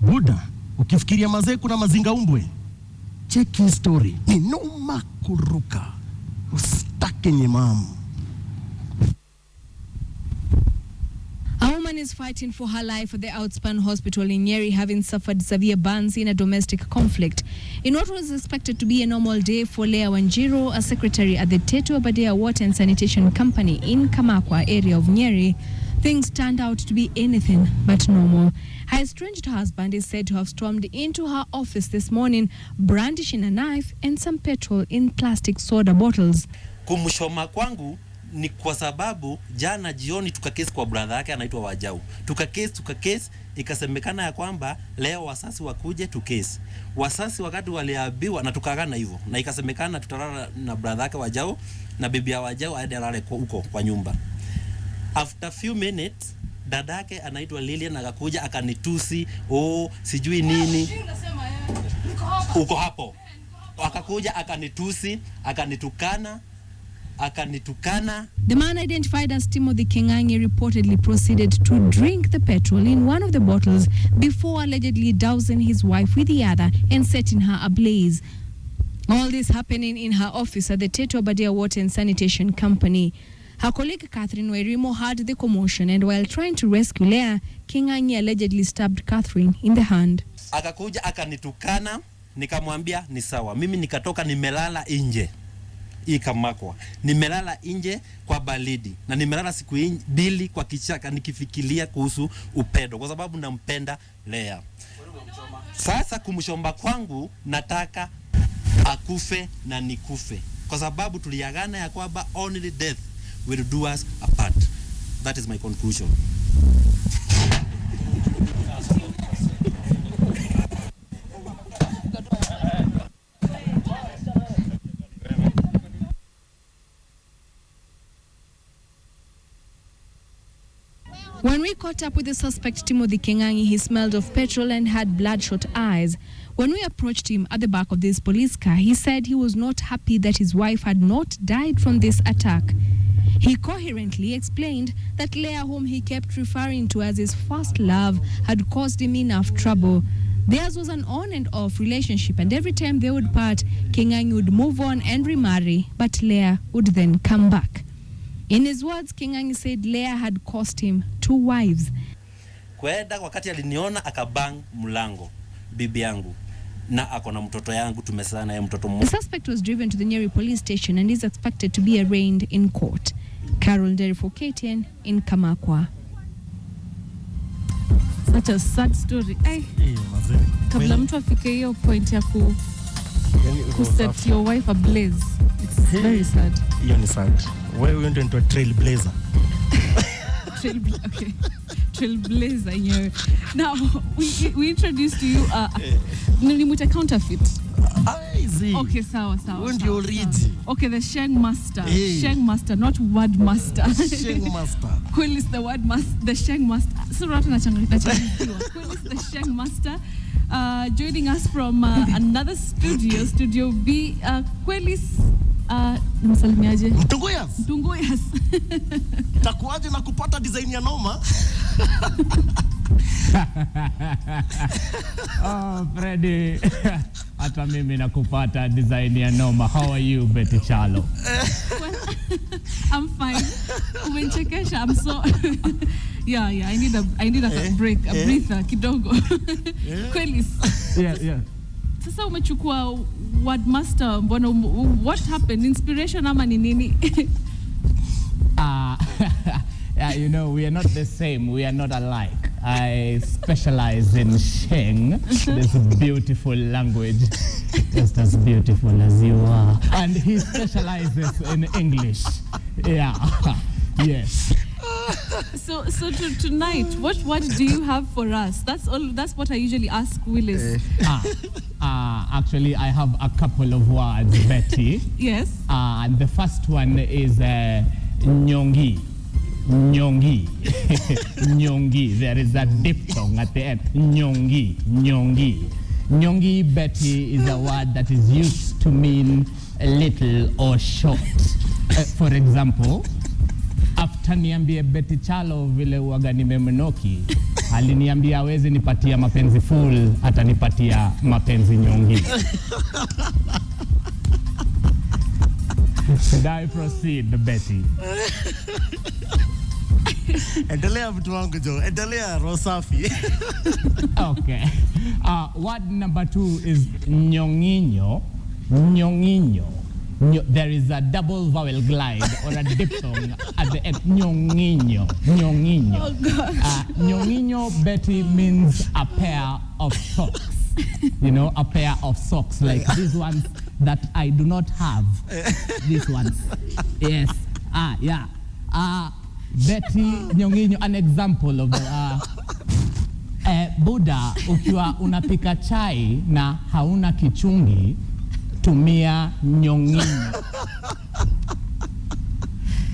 Buda, ukifikiria Mazee kuna mazinga umbwe. Check his story. Ni noma kuruka. Ustake nyimamu. A woman is fighting for her life at the Outspan Hospital in Nyeri, having suffered severe burns in a domestic conflict. In what was expected to be a normal day for Leah Wanjiru, a secretary at the Tetu Abadea Water and Sanitation Company in Kamakwa area of Nyeri, things turned out to be anything but normal. Her estranged husband is said to have stormed into her office this morning, brandishing a knife and some petrol in plastic soda bottles. Kumshoma kwangu ni kwa sababu jana jioni tukakesi kwa brother yake anaitwa Wajau. Tukakesi ikasemekana ya kwamba leo wasasi wakuje tukesi. Wasasi wakati waliambiwa na tukagana hivyo. Na ikasemekana tutalala na brother yake Wajau na bibi ya Wajau aende alale huko kwa nyumba. After few minutes dadake anaitwa Lilian akakuja akanitusi, sijui nini. Uko hapo. Akakuja akanitusi, akanitukana. The man identified as Timothy Kingangi reportedly proceeded to drink the petrol in one of the bottles before allegedly dousing his wife with the other and setting her ablaze. All this happening in her office at the Tetu Abadea Water and Sanitation Company. Her colleague Catherine Wairimo heard the commotion, and while trying to rescue Leah, Kingangi allegedly stabbed Catherine in the hand. Akakuja akanitukana, nikamwambia ni sawa. Mimi nikatoka nimelala nje. ikamakwa. Nimelala nje kwa baridi na nimelala siku mbili kwa kichaka nikifikiria kuhusu upendo kwa sababu nampenda Lea. Sasa kumshomba kwangu nataka akufe na nikufe kwa sababu tuliagana ya kwamba only death will do us apart. That is my conclusion. When we caught up with the suspect Timothy Kengangi, he smelled of petrol and had bloodshot eyes. When we approached him at the back of this police car, he said he was not happy that his wife had not died from this attack. He coherently explained that Leah, whom he kept referring to as his first love, had caused him enough trouble. Theirs was an on and off relationship, and every time they would part, Kengangi would move on and remarry, but Leah would then come back. In his words, Kengangi said Leah had cost him 2 wives. Kwenda wakati aliniona akabang mlango bibi yangu na akona mtoto yangu tumesana ya mtoto mmoja. The suspect was driven to the Nyeri police station and is expected to be arraigned in court. Carol Derry for KTN in Kamakwa. Such a sad story. Hey, kabla mtu afike hiyo point ya ku set your wife ablaze. It's very sad. Hiyo ni sad. Wewe went into a trailblazer. Okay. Trailblazer yenyewe. Now we introduced to you nilimwita counterfeit. Easy. Okay, sawa. When you read. Okay, the Sheng master. Hey. Sheng master, not word master. Sheng master. Who is the word master? The Sheng master. So rata nachanganyikiwa. Who is the Sheng master? Joining us from another studio, Studio B. Kwelis msalimiaje? Mtunguyas. Takuaje na kupata design ya noma? Oh, Freddy. Hata mimi nakupata design ya noma. How are you, Betty Chalo? Well, I'm fine. Umenichekesha. I'm so yeah. I need a break, a breather kidogo. Kwelis. Yeah. Sasa umechukua word master, mbona what happened? Inspiration ama ni nini? Yeah, you know, we are not the same. We are not alike. I specialize in Sheng, this beautiful language, just as beautiful as you are. And he specializes in English. Yeah, yes. So tonight, what do you have for us? That's all. That's what I usually ask Willis. Actually, I have a couple of words, Betty. Yes. And the first one is nyongi. Nyongi. Nyongi. There is a diphthong at the end. Nyongi. Nyongi. Nyongi, Betty, is a word that is used to mean little or short. For example, after niambie Betty Chalo vile uaga nimemnoki, aliniambia hawezi nipatia mapenzi full, atanipatia mapenzi nyongi. Should I proceed, Betty? Endelea mtu wangu Jo, endelea Rosafi. Okay. Word number 2 is nyonginyo. Nyonginyo. There is a double vowel glide or a diphthong at the end. Nyonginyo. Nyonginyo. Oh God. Nyonginyo, Betty, means a pair of socks. You know, a pair of socks like these ones that I do not have. These ones. Yes. Yeah. Betty, nyonginyo, an example of Buddha, ukiwa unapika chai na hauna kichungi, tumia nyonginyo.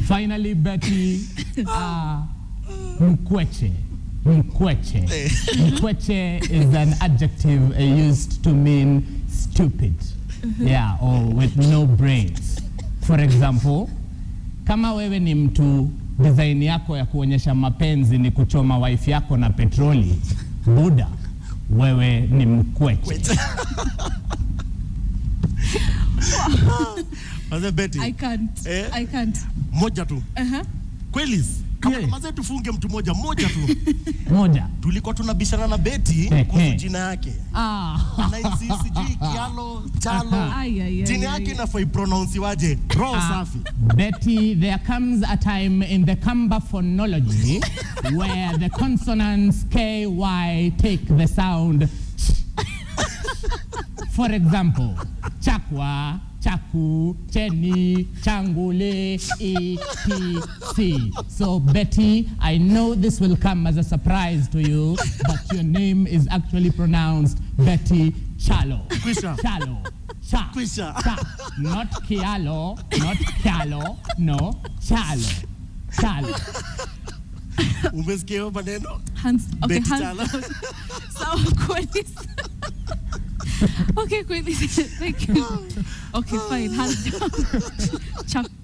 Finally, Betty, mkweche. Mkweche. Mkweche is an adjective used to mean stupid. Yeah, or with no brains. For example, kama wewe ni mtu design yako ya kuonyesha mapenzi ni kuchoma wife yako na petroli, Buddha, wewe ni mkweche. Betty. I can't. Moja tu. Kwelis, Maze tufunge mtu moja tu. Moja. Tulikuwa tunabishana na Betty kuhusu jina yake. Anainsisti Kialo, Chalo. Jina yake inafai pronounce waje? Roho safi. Betty, there comes a time in the Kamba phonology where the consonants KY take the sound. For example, Chakwa, Chaku, Cheni, Changule, ETC. So Betty, I know this will come as a surprise to you, but your name is actually pronounced Betty Chalo. Quisha. Chalo. Cha. Quisha. Cha. Not Kialo, not Kialo, no, Chalo. Chalo. Umesikia maneno? Okay, Betty hands Chalo. down. Sawa kweli. Okay, kweli. Thank you. Okay, fine. Hands down.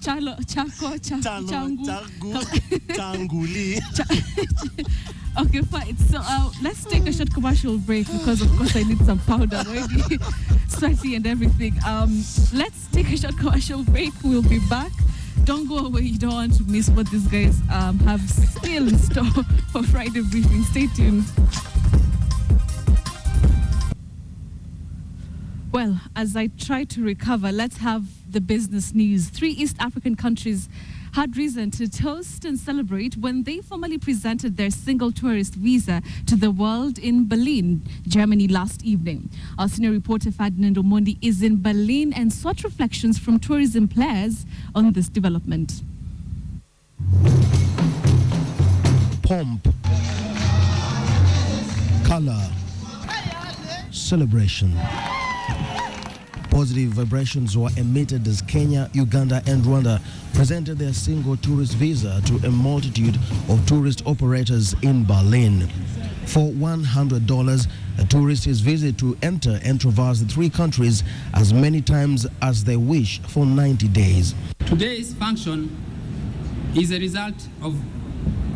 Chalo, Chako, Changu. Changuli. Okay, fine. So let's take a short commercial break because, of course, I need some powder. Already sweaty and everything. Let's take a short commercial break. We'll be back. Don't go away. You don't want to miss what these guys have still in store for Friday briefing. Stay tuned. Well, as I try to recover, let's have the business news. 3 East African countries had reason to toast and celebrate when they formally presented their single tourist visa to the world in Berlin, Germany last evening. Our senior reporter Ferdinand Omondi is in Berlin and sought reflections from tourism players on this development. Pomp, color, celebration. Positive vibrations were emitted as Kenya, Uganda, and Rwanda presented their single tourist visa to a multitude of tourist operators in Berlin. For $100, a tourist is visited to enter and traverse the 3 countries as many times as they wish for 90 days. Today's function is a result of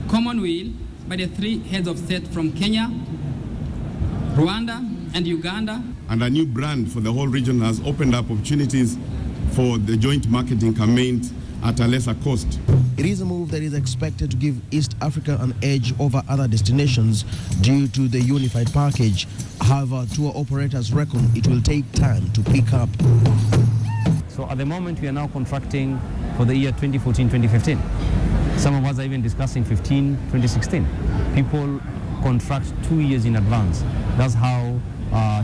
common will by the 3 heads of state from Kenya, Rwanda, and Uganda. And a new brand for the whole region has opened up opportunities for the joint marketing campaigns at a lesser cost. It is a move that is expected to give East Africa an edge over other destinations due to the unified package. However, tour operators reckon it will take time to pick up. So at the moment, we are now contracting for the year 2014-2015. Some of us are even discussing 2016. People contract 2 years in advance. That's how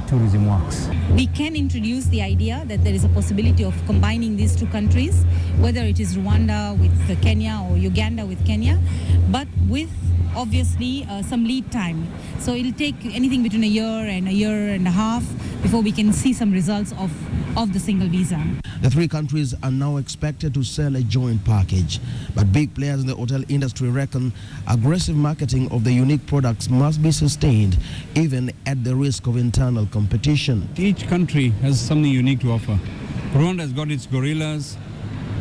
tourism works. We can introduce the idea that there is a possibility of combining these 2 countries, whether it is Rwanda with Kenya or Uganda with Kenya, but with obviously some lead time. So it'll take anything between a year and a half before we can see some results of the single visa. The 3 countries are now expected to sell a joint package, but big players in the hotel industry reckon aggressive marketing of the unique products must be sustained even at the risk of internal competition. Each country has something unique to offer. Rwanda has got its gorillas,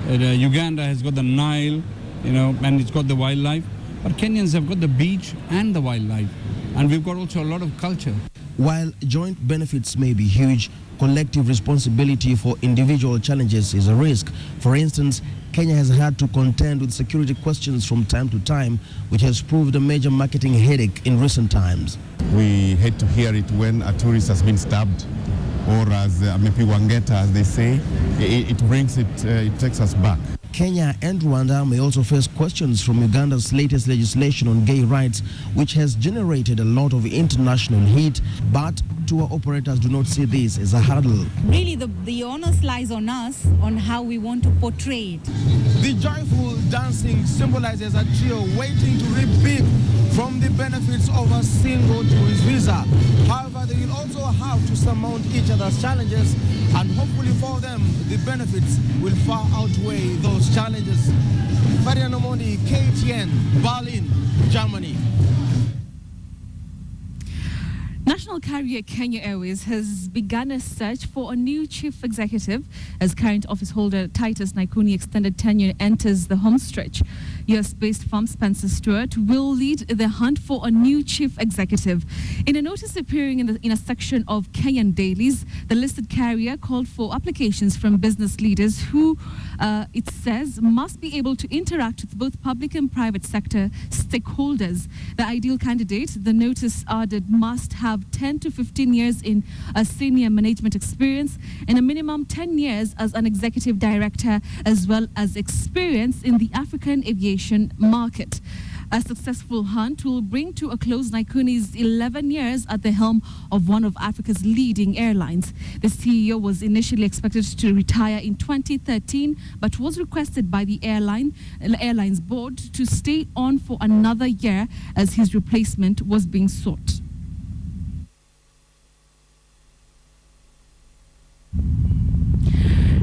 Uganda has got the Nile, and it's got the wildlife. But Kenyans have got the beach and the wildlife, and we've got also a lot of culture. While joint benefits may be huge, collective responsibility for individual challenges is a risk. For instance, Kenya has had to contend with security questions from time to time, which has proved a major marketing headache in recent times. We hate to hear it when a tourist has been stabbed, or as maybe Wangeta, as they say, it takes us back. Kenya and Rwanda may also face questions from Uganda's latest legislation on gay rights, which has generated a lot of international heat, but tour operators do not see this as a hurdle. Really, the onus lies on us on how we want to portray it. The joyful dancing symbolizes a trio waiting to reap big from the benefits of a single tourist visa. However, they will also have to surmount each other's challenges, and hopefully for them, the benefits will far outweigh those challenges. Ferdinand Omondi, KTN, Berlin, Germany. National National carrier Kenya Airways has begun a search for a new chief executive as current office holder Titus Naikuni extended tenure enters the home stretch. US-based firm Spencer Stewart will lead the hunt for a new chief executive. In a notice appearing in a section of Kenyan dailies, the listed carrier called for applications from business leaders who, it says, must be able to interact with both public and private sector stakeholders. The ideal candidate, the notice added, must have 10 to 15 years in a senior management experience and a minimum 10 years as an executive director, as well as experience in the African aviation market. A successful hunt will bring to a close Naikuni's 11 years at the helm of one of Africa's leading airlines. The CEO was initially expected to retire in 2013, but was requested by the airline's board to stay on for another year as his replacement was being sought.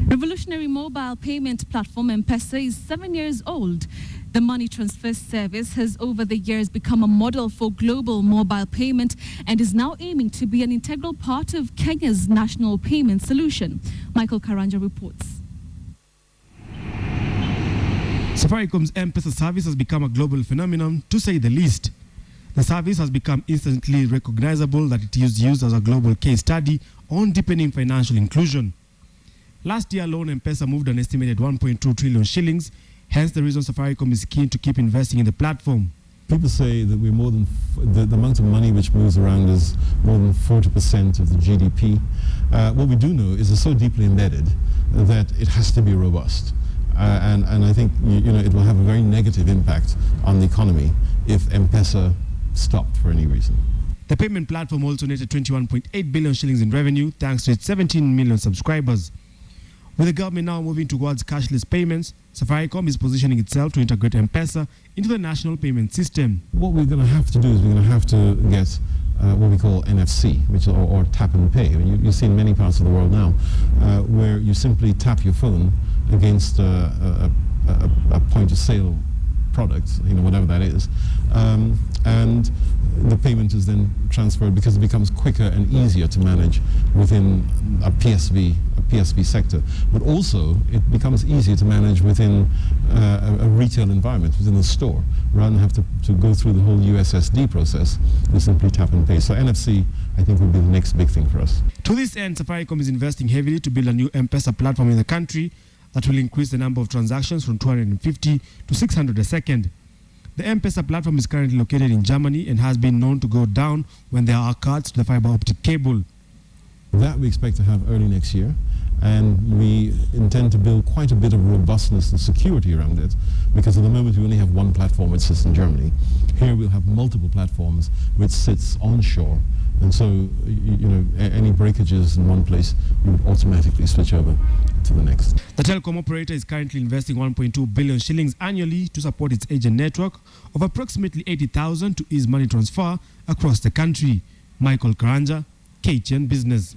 Revolutionary mobile payment platform M-Pesa is 7 years old. The money transfer service has over the years become a model for global mobile payment and is now aiming to be an integral part of Kenya's national payment solution. Michael Karanja reports. Safaricom's M-Pesa service has become a global phenomenon, to say the least. The service has become instantly recognizable that it is used as a global case study on deepening financial inclusion. Last year alone, M-Pesa moved an estimated 1.2 trillion shillings, hence the reason Safaricom is keen to keep investing in the platform. People say that we're more than, the amount of money which moves around is more than 40% of the GDP. What we do know is it's so deeply embedded that it has to be robust. And I think it will have a very negative impact on the economy if M-Pesa stopped for any reason. The payment platform also netted 21.8 billion shillings in revenue thanks to its 17 million subscribers. With the government now moving towards cashless payments, Safaricom is positioning itself to integrate M-Pesa into the national payment system. What we're going to have to do is we're going to have to get what we call NFC, which or tap and pay. You see in many parts of the world now, where you simply tap your phone against a point of sale product, whatever that is, and the payment is then transferred because it becomes quicker and easier to manage within a PSV sector. But also, it becomes easier to manage within a retail environment, within a store, rather than have to go through the whole USSD process. You simply tap and pay. So NFC, I think, will be the next big thing for us. To this end, Safaricom is investing heavily to build a new M-Pesa platform in the country that will increase the number of transactions from 250 to 600 a second. The M-Pesa platform is currently located in Germany and has been known to go down when there are cuts to the fiber optic cable. That we expect to have early next year, and we intend to build quite a bit of robustness and security around it, because at the moment we only have one platform which sits in Germany. Here we'll have multiple platforms which sits onshore, and so any breakages in one place, you would automatically switch over to the next. The telecom operator is currently investing 1.2 billion shillings annually to support its agent network of approximately 80,000 to ease money transfer across the country. Michael Karanja, KTN Business.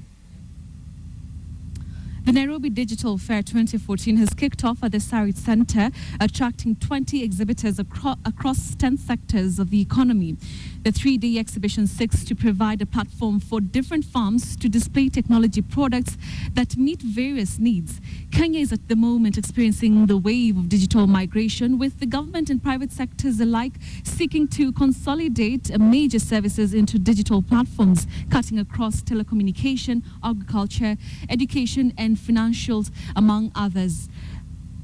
The Nairobi Digital Fair 2014 has kicked off at the Sarit Center, attracting 20 exhibitors across 10 sectors of the economy. The 3-day exhibition seeks to provide a platform for different firms to display technology products that meet various needs. Kenya is at the moment experiencing the wave of digital migration, with the government and private sectors alike seeking to consolidate major services into digital platforms, cutting across telecommunication, agriculture, education, and financials, among others.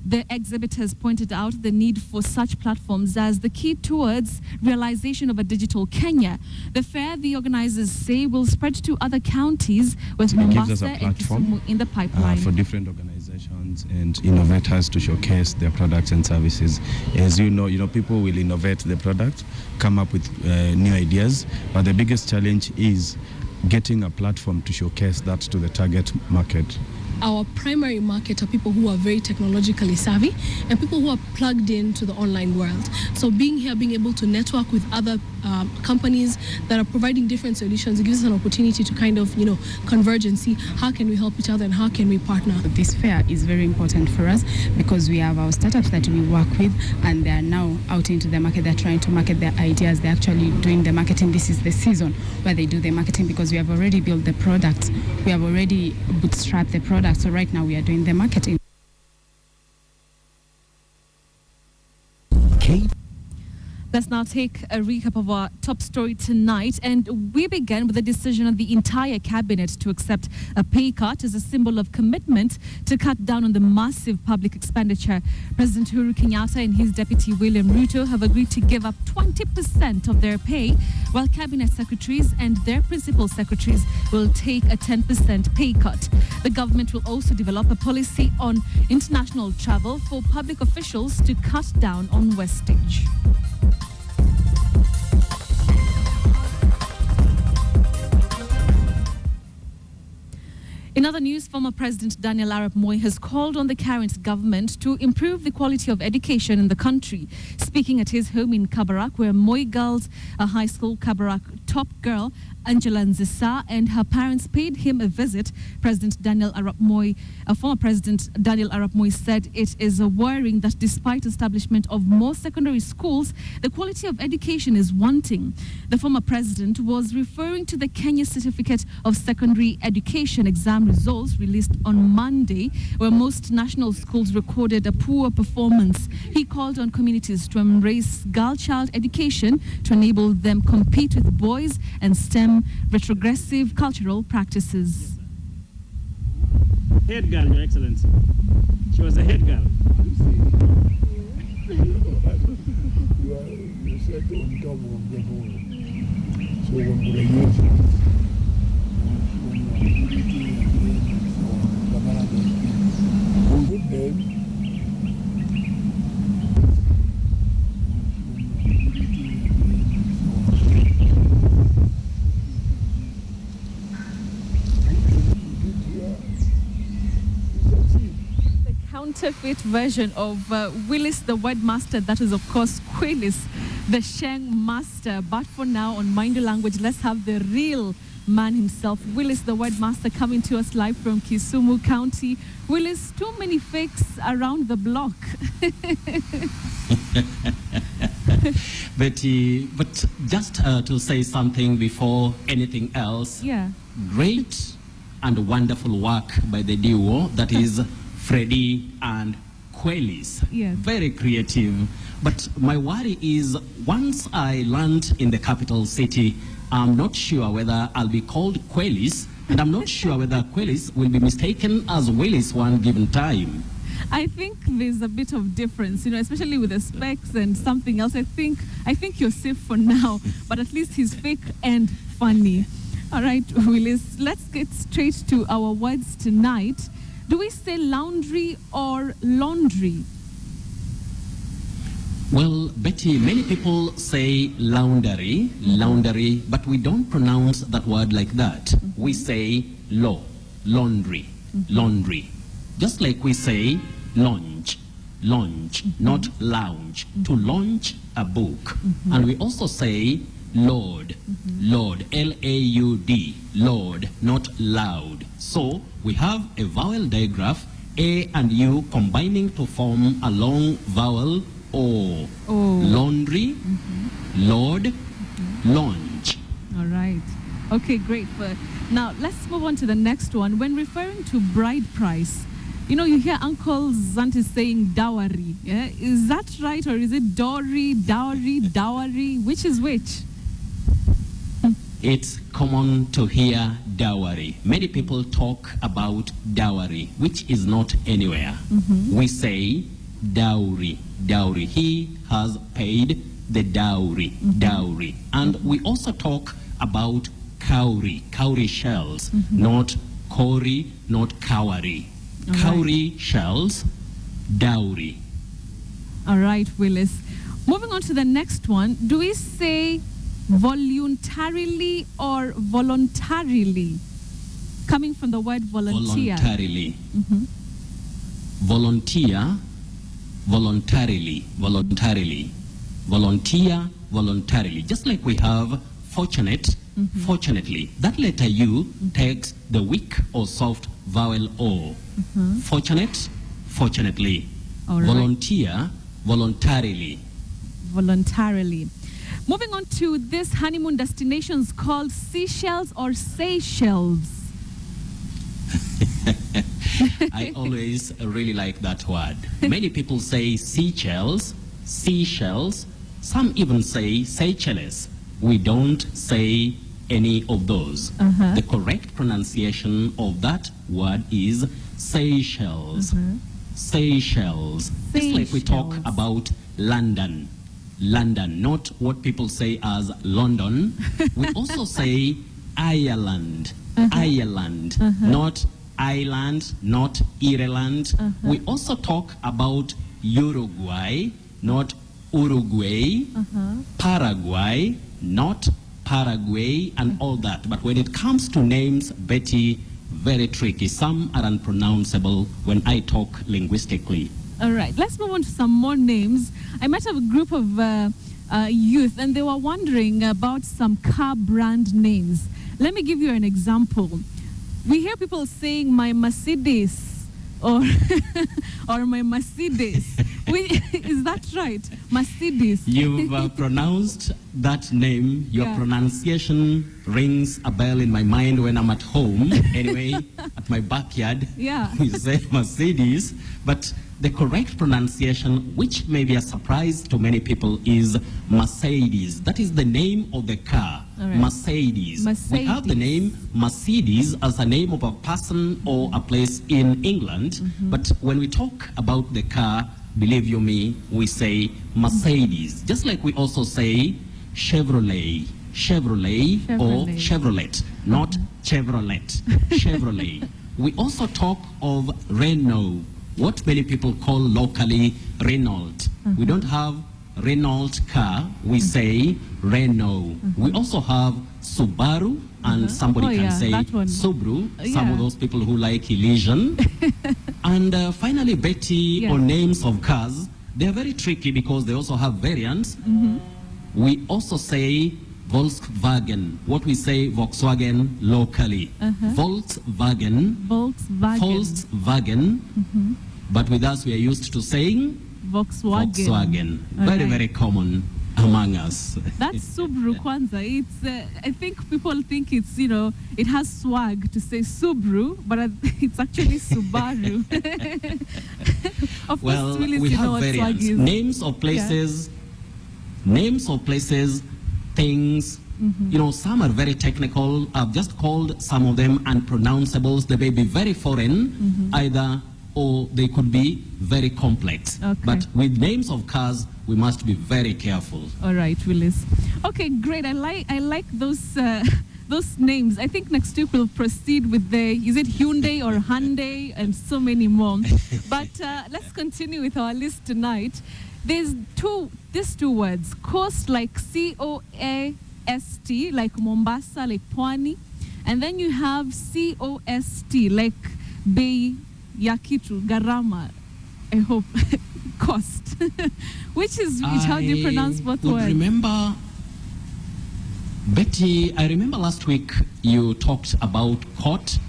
The exhibitors pointed out the need for such platforms as the key towards realization of a digital Kenya. The fair, the organizers say, will spread to other counties, with Mombasa and Kisumu in the pipeline. For different organizations and innovators to showcase their products and services. As you know, people will innovate the product, come up with new ideas, but the biggest challenge is getting a platform to showcase that to the target market. Our primary market are people who are very technologically savvy and people who are plugged into the online world. So being here, being able to network with other companies that are providing different solutions. It gives us an opportunity to kind of, converge and see how can we help each other and how can we partner. This fair is very important for us because we have our startups that we work with, and they are now out into the market. They're trying to market their ideas. They're actually doing the marketing. This is the season where they do the marketing because we have already built the product. We have already bootstrapped the product. So right now we are doing the marketing. Let's now take a recap of our top story tonight, and we begin with the decision of the entire cabinet to accept a pay cut as a symbol of commitment to cut down on the massive public expenditure. President Uhuru Kenyatta and his deputy William Ruto have agreed to give up 20% of their pay, while cabinet secretaries and their principal secretaries will take a 10% pay cut. The government will also develop a policy on international travel for public officials to cut down on wastage. In other news, former President Daniel Arap Moi has called on the current government to improve the quality of education in the country. Speaking at his home in Kabarak, where Moi Girls High School Kabarak top girl Angela Nzisa and her parents paid him a visit, former President Daniel Arap Moi said it is worrying that despite establishment of more secondary schools, the quality of education is wanting. The former president was referring to the Kenya Certificate of Secondary Education exam results released on Monday, where most national schools recorded a poor performance. He called on communities to embrace girl-child education to enable them compete with boys and stem retrogressive cultural practices. Head girl, Your Excellency. She was a head girl. You said on top of the ball. So counterfeit version of Willis the Wordmaster, that is of course Quillis the Sheng Master. But for now on Mind Your Language, let's have the real man himself, Willis the Wordmaster, coming to us live from Kisumu County. Willis, too many fakes around the block. Betty, but just to say something before anything else. Yeah. Great and wonderful work by the duo, that is Freddie and Quellis. Yes. Very creative. But my worry is, once I land in the capital city, I'm not sure whether I'll be called Quellis, and I'm not sure whether Quellis will be mistaken as Willis one given time. I think there's a bit of difference, especially with the specs and something else. I think you're safe for now, but at least he's fake and funny. All right, Willis, let's get straight to our words tonight. Do we say laundry or laundry? Well, Betty, many people say laundry, but we don't pronounce that word like that. We say laundry. Just like we say launch, not lounge, to launch a book. And we also say Lord, L-A-U-D, Lord, not loud. So we have a vowel digraph, A and U combining to form a long vowel O. Laundry, Lord, launch. All right. Okay, great. Now, let's move on to the next one. When referring to bride price, you hear uncles, aunties saying dowry. Yeah? Is that right, or is it dowry? Which is which? It's common to hear dowry. Many people talk about dowry, which is not anywhere. We say dowry. He has paid the dowry. And we also talk about cowrie shells, not cowrie, not cowrie. Cowrie shells, dowry. All right, Willis. Moving on to the next one. Do we say voluntarily or voluntarily? Coming from the word volunteer. Voluntarily. Volunteer, voluntarily. volunteer, voluntarily. Just like we have fortunate, fortunately. That letter U takes the weak or soft vowel O. Fortunate, fortunately. All right. Volunteer, voluntarily. Voluntarily. Moving on to this honeymoon destinations called Seychelles or Seychelles. I always really like that word. Many people say Seychelles, Seychelles. Some even say Seychelles. We don't say any of those. The correct pronunciation of that word is Seychelles. Seychelles. Just like we talk about London. London, not what people say as London. We also say Ireland. Ireland, not Ireland, not Ireland. We also talk about Uruguay, not Uruguay. Paraguay, not Paraguay, and all that. But when it comes to names, Betty, very tricky. Some are unpronounceable when I talk linguistically. All right, let's move on to some more names. I met a group of youth and they were wondering about some car brand names. Let me give you an example. We hear people saying my Mercedes or my Mercedes. Is that right? Mercedes. You've pronounced that name. Your pronunciation rings a bell in my mind when I'm at home. Anyway, at my backyard, we say Mercedes. But the correct pronunciation, which may be a surprise to many people, is Mercedes. That is the name of the car. Right. Mercedes. We have the name Mercedes as a name of a person or a place in England. But when we talk about the car, believe you me, we say Mercedes. Just like we also say Chevrolet. Chevrolet or Chevrolet, not Chevrolet. Chevrolet. We also talk of Renault, what many people call locally Renault. We don't have Renault car, we say Renault. We also have Subaru, and somebody can say Subaru, some of those people who like Elysian. And finally, Betty, on names of cars, they're very tricky because they also have variants. We also say Volkswagen, what we say Volkswagen locally. Volkswagen. But with us, we are used to saying Volkswagen. Very, very common among us. That's Subaru Kwanza. It's, I think people think it's, you know, it has swag to say Subaru, but it's actually Subaru. Of Well, course, we you know have what variants. swag is. Names of places, things. You know, some are very technical. I've just called some of them unpronounceables. They may be very foreign, either, or they could be very complex. But with names of cars, we must be very careful. All right, Willis. Okay, great. I like those names. I think next week we'll proceed with is it Hyundai or Hyundai and so many more. But let's continue with our list tonight. There's these two words, coast, like C-O-A-S-T, like Mombasa, like Pwani. And then you have C-O-S-T, like Bei Yakitu, Garama, I hope, cost. Which how do you pronounce both words? Remember, Betty, I remember last week you talked about coat,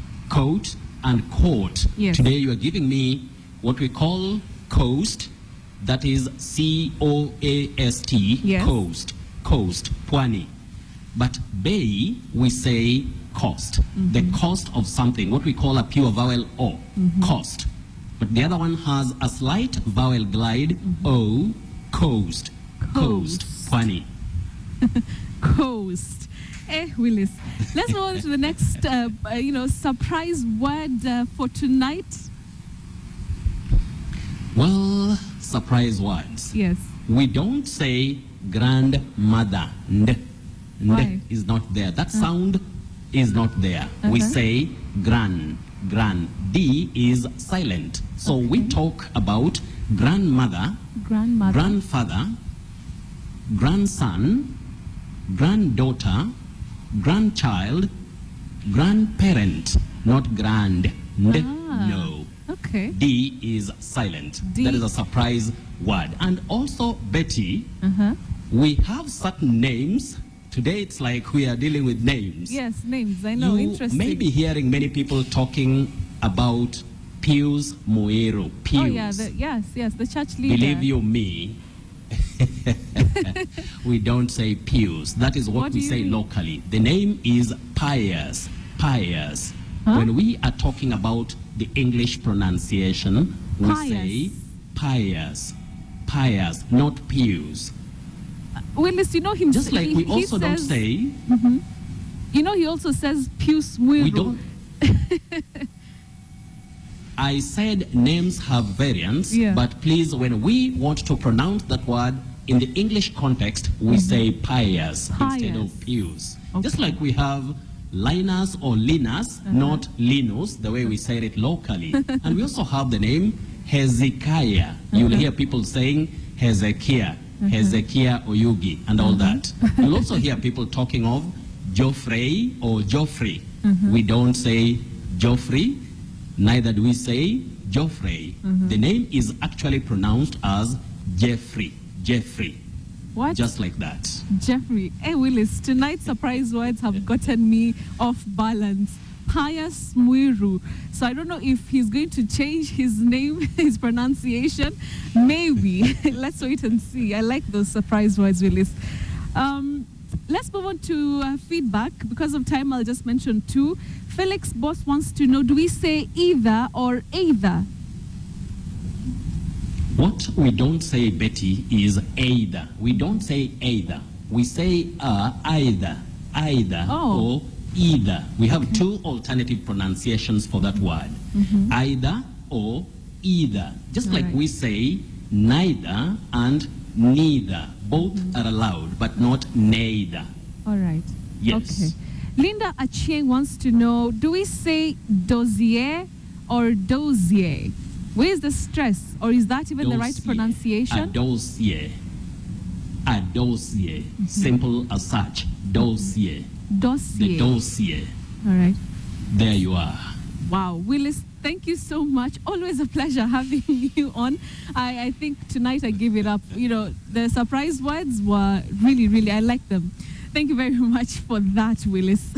and court. Yes. Today you are giving me what we call coast, that is C-O-A-S-T, coast, Pwani. But Bei, we say cost, the cost of something, what we call a pure vowel O, cost. But the other one has a slight vowel glide, O, coast, Pwani. Coast. Willis. Let's move on to the next, surprise word for tonight. Well, surprise words. Yes. We don't say grandmother. N is not there. That sound is not there. We say gran. D is silent. So we talk about grandmother, grandfather, grandson, granddaughter, grandchild, grandparent, not grand. No. Okay. D is silent. D. That is a surprise word. And also, Betty, we have certain names. Today it's like we are dealing with names. Yes, names. I know. You Interesting. may be hearing many people talking about Pius Muiru. Pius. Oh yeah, yes, the church leader. Believe you me, we don't say Pius. That is what we say locally. The name is Pius. Pius. Huh? When we are talking about the English pronunciation, we say Pius. Pius, not Pius. Willis, you know him. Just like we also don't say. You know, he also says Pius Muiru. We don't. I said names have variants, but please, when we want to pronounce that word in the English context, we say Pius instead of Pius. Okay. Just like we have Linus or Linus, not Linus, the way we say it locally. And we also have the name Hezekiah. You'll hear people saying Hezekiah, Hezekiah Oyugi, and all that. You'll also hear people talking of Geoffrey or Geoffrey. We don't say Geoffrey, neither do we say Geoffrey. The name is actually pronounced as Jeffrey. Jeffrey. What? Just like that. Jeffrey. Hey, Willis, tonight's surprise words have gotten me off balance. Pius Muiru. So I don't know if he's going to change his name, his pronunciation. Maybe. Let's wait and see. I like those surprise words, Willis. Let's move on to feedback. Because of time, I'll just mention two. Felix Boss wants to know, do we say either or either? What we don't say, Betty, is either. We don't say either. We say either, or either. We have two alternative pronunciations for that word. Either or either. Just like we say neither and neither. Both are allowed, but not neither. All right. Yes. Okay. Linda Achieng wants to know, do we say dossier or dossier? Where is the stress? Or is that even the right pronunciation? A dossier. A dossier. Simple as such. Dossier. Dossier. The dossier. All right. There you are. Wow. Willis, thank you so much. Always a pleasure having you on. I think tonight I gave it up. You know, the surprise words were really, really, I like them. Thank you very much for that, Willis.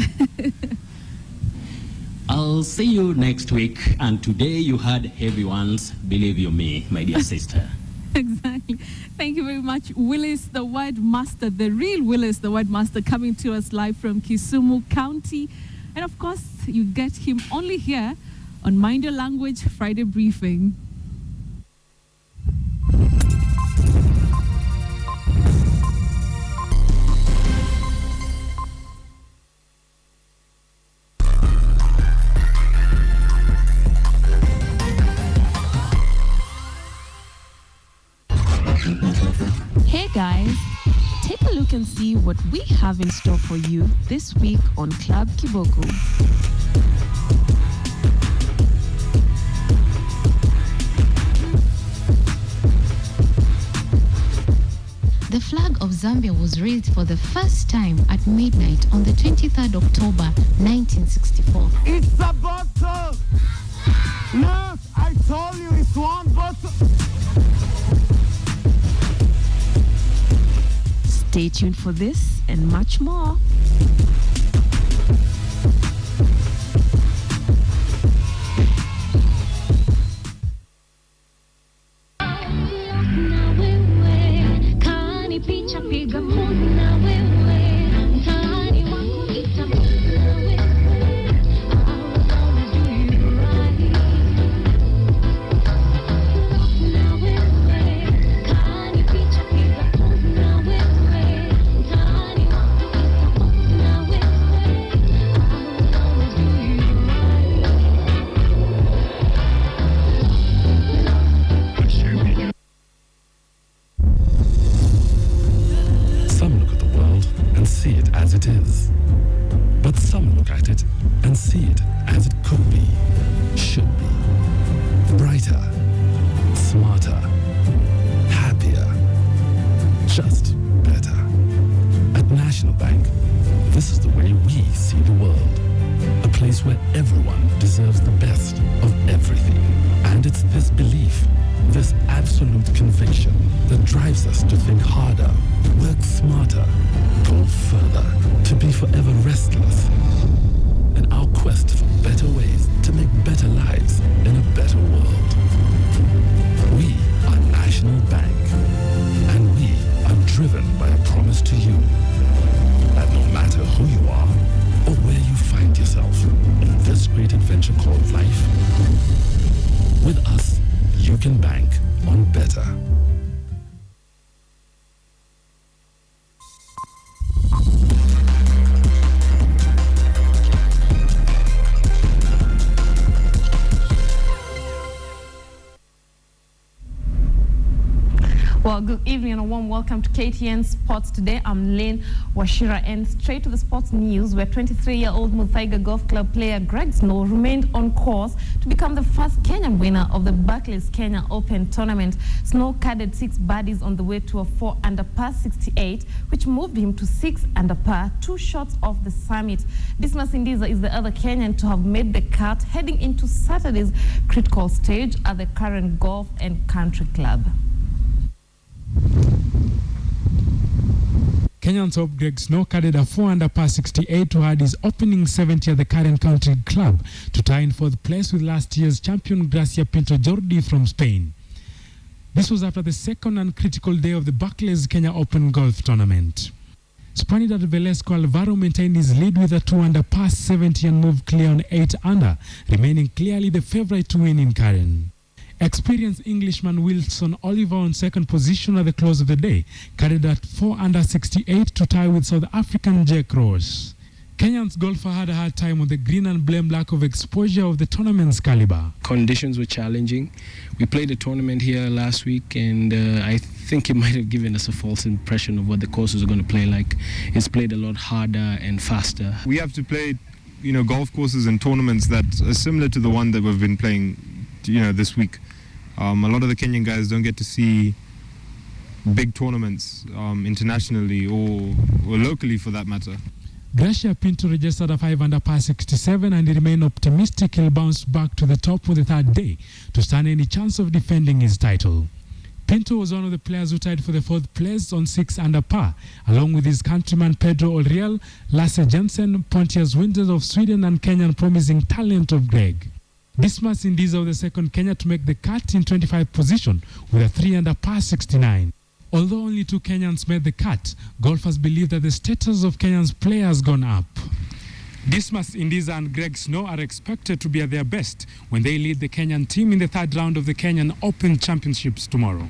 I'll see you next week. And today you had heavy ones, believe you me, my dear sister. Exactly. Thank you very much, Willis, the word master, the real Willis, the word master, coming to us live from Kisumu County. And of course, you get him only here on Mind Your Language Friday Briefing. Hey guys, take a look and see what we have in store for you this week on Club Kiboko. The flag of Zambia was raised for the first time at midnight on the 23rd October 1964. It's a bottle! Look, I told you it's one bottle! Stay tuned for this and much more. Where everyone deserves the best of everything and it's this belief, this absolute conviction that drives us to think harder, work smarter, go further, to be forever restless. In our quest for better ways to make better lives in a better world. We are National Bank, and we are driven by a promise to you that no matter who you are or where you find yourself in this great adventure called life, with us, you can bank on better. Well, good evening and a warm welcome to KTN Sports Today. I'm Lynn Washira, and straight to the sports news, where 23-year-old Muthaiga Golf Club player Greg Snow remained on course to become the first Kenyan winner of the Barclays Kenya Open tournament. Snow carded 6 birdies on the way to a 4-under par 68, which moved him to 6-under par, 2 shots off the summit. Dismas Indiza is the other Kenyan to have made the cut, heading into Saturday's critical stage at the current Golf and Country Club. Kenyan top Greg Snow carded a 4-under par 68 to add his opening 70 at the current country club to tie in 4th place with last year's champion Gracia Pinto Jordi from Spain. This was after the second and critical day of the Barclays Kenya Open Golf Tournament. Spaniard Velasco Alvaro maintained his lead with a 2-under par 70 and moved clear on 8-under, remaining clearly the favorite to win in Karen. Experienced Englishman Wilson Oliver on second position at the close of the day carried at 4-under 68 to tie with South African Jack Ross. Kenyan's golfer had a hard time on the green and blamed lack of exposure of the tournament's caliber. Conditions were challenging. We played a tournament here last week, and I think it might have given us a false impression of what the course was going to play like. It's played a lot harder and faster. We have to play, golf courses and tournaments that are similar to the one that we've been playing, this week. A lot of the Kenyan guys don't get to see big tournaments internationally or locally for that matter. Gracia Pinto registered a 5-under par 67 and he remained optimistic he'll bounce back to the top with the third day to stand any chance of defending his title. Pinto was one of the players who tied for the 4th place on 6-under par, along with his countryman Pedro Olriel, Lasse Jensen, Pontius Winters of Sweden, and Kenyan promising talent of Greg. Dismas Indiza was the second Kenya to make the cut in 25th position with a 3-under par 69. Although only 2 Kenyans made the cut, golfers believe that the status of Kenyan's players has gone up. Dismas Indiza and Greg Snow are expected to be at their best when they lead the Kenyan team in the 3rd round of the Kenyan Open Championships tomorrow.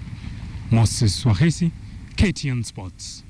Moses Wahesi, KTN Sports.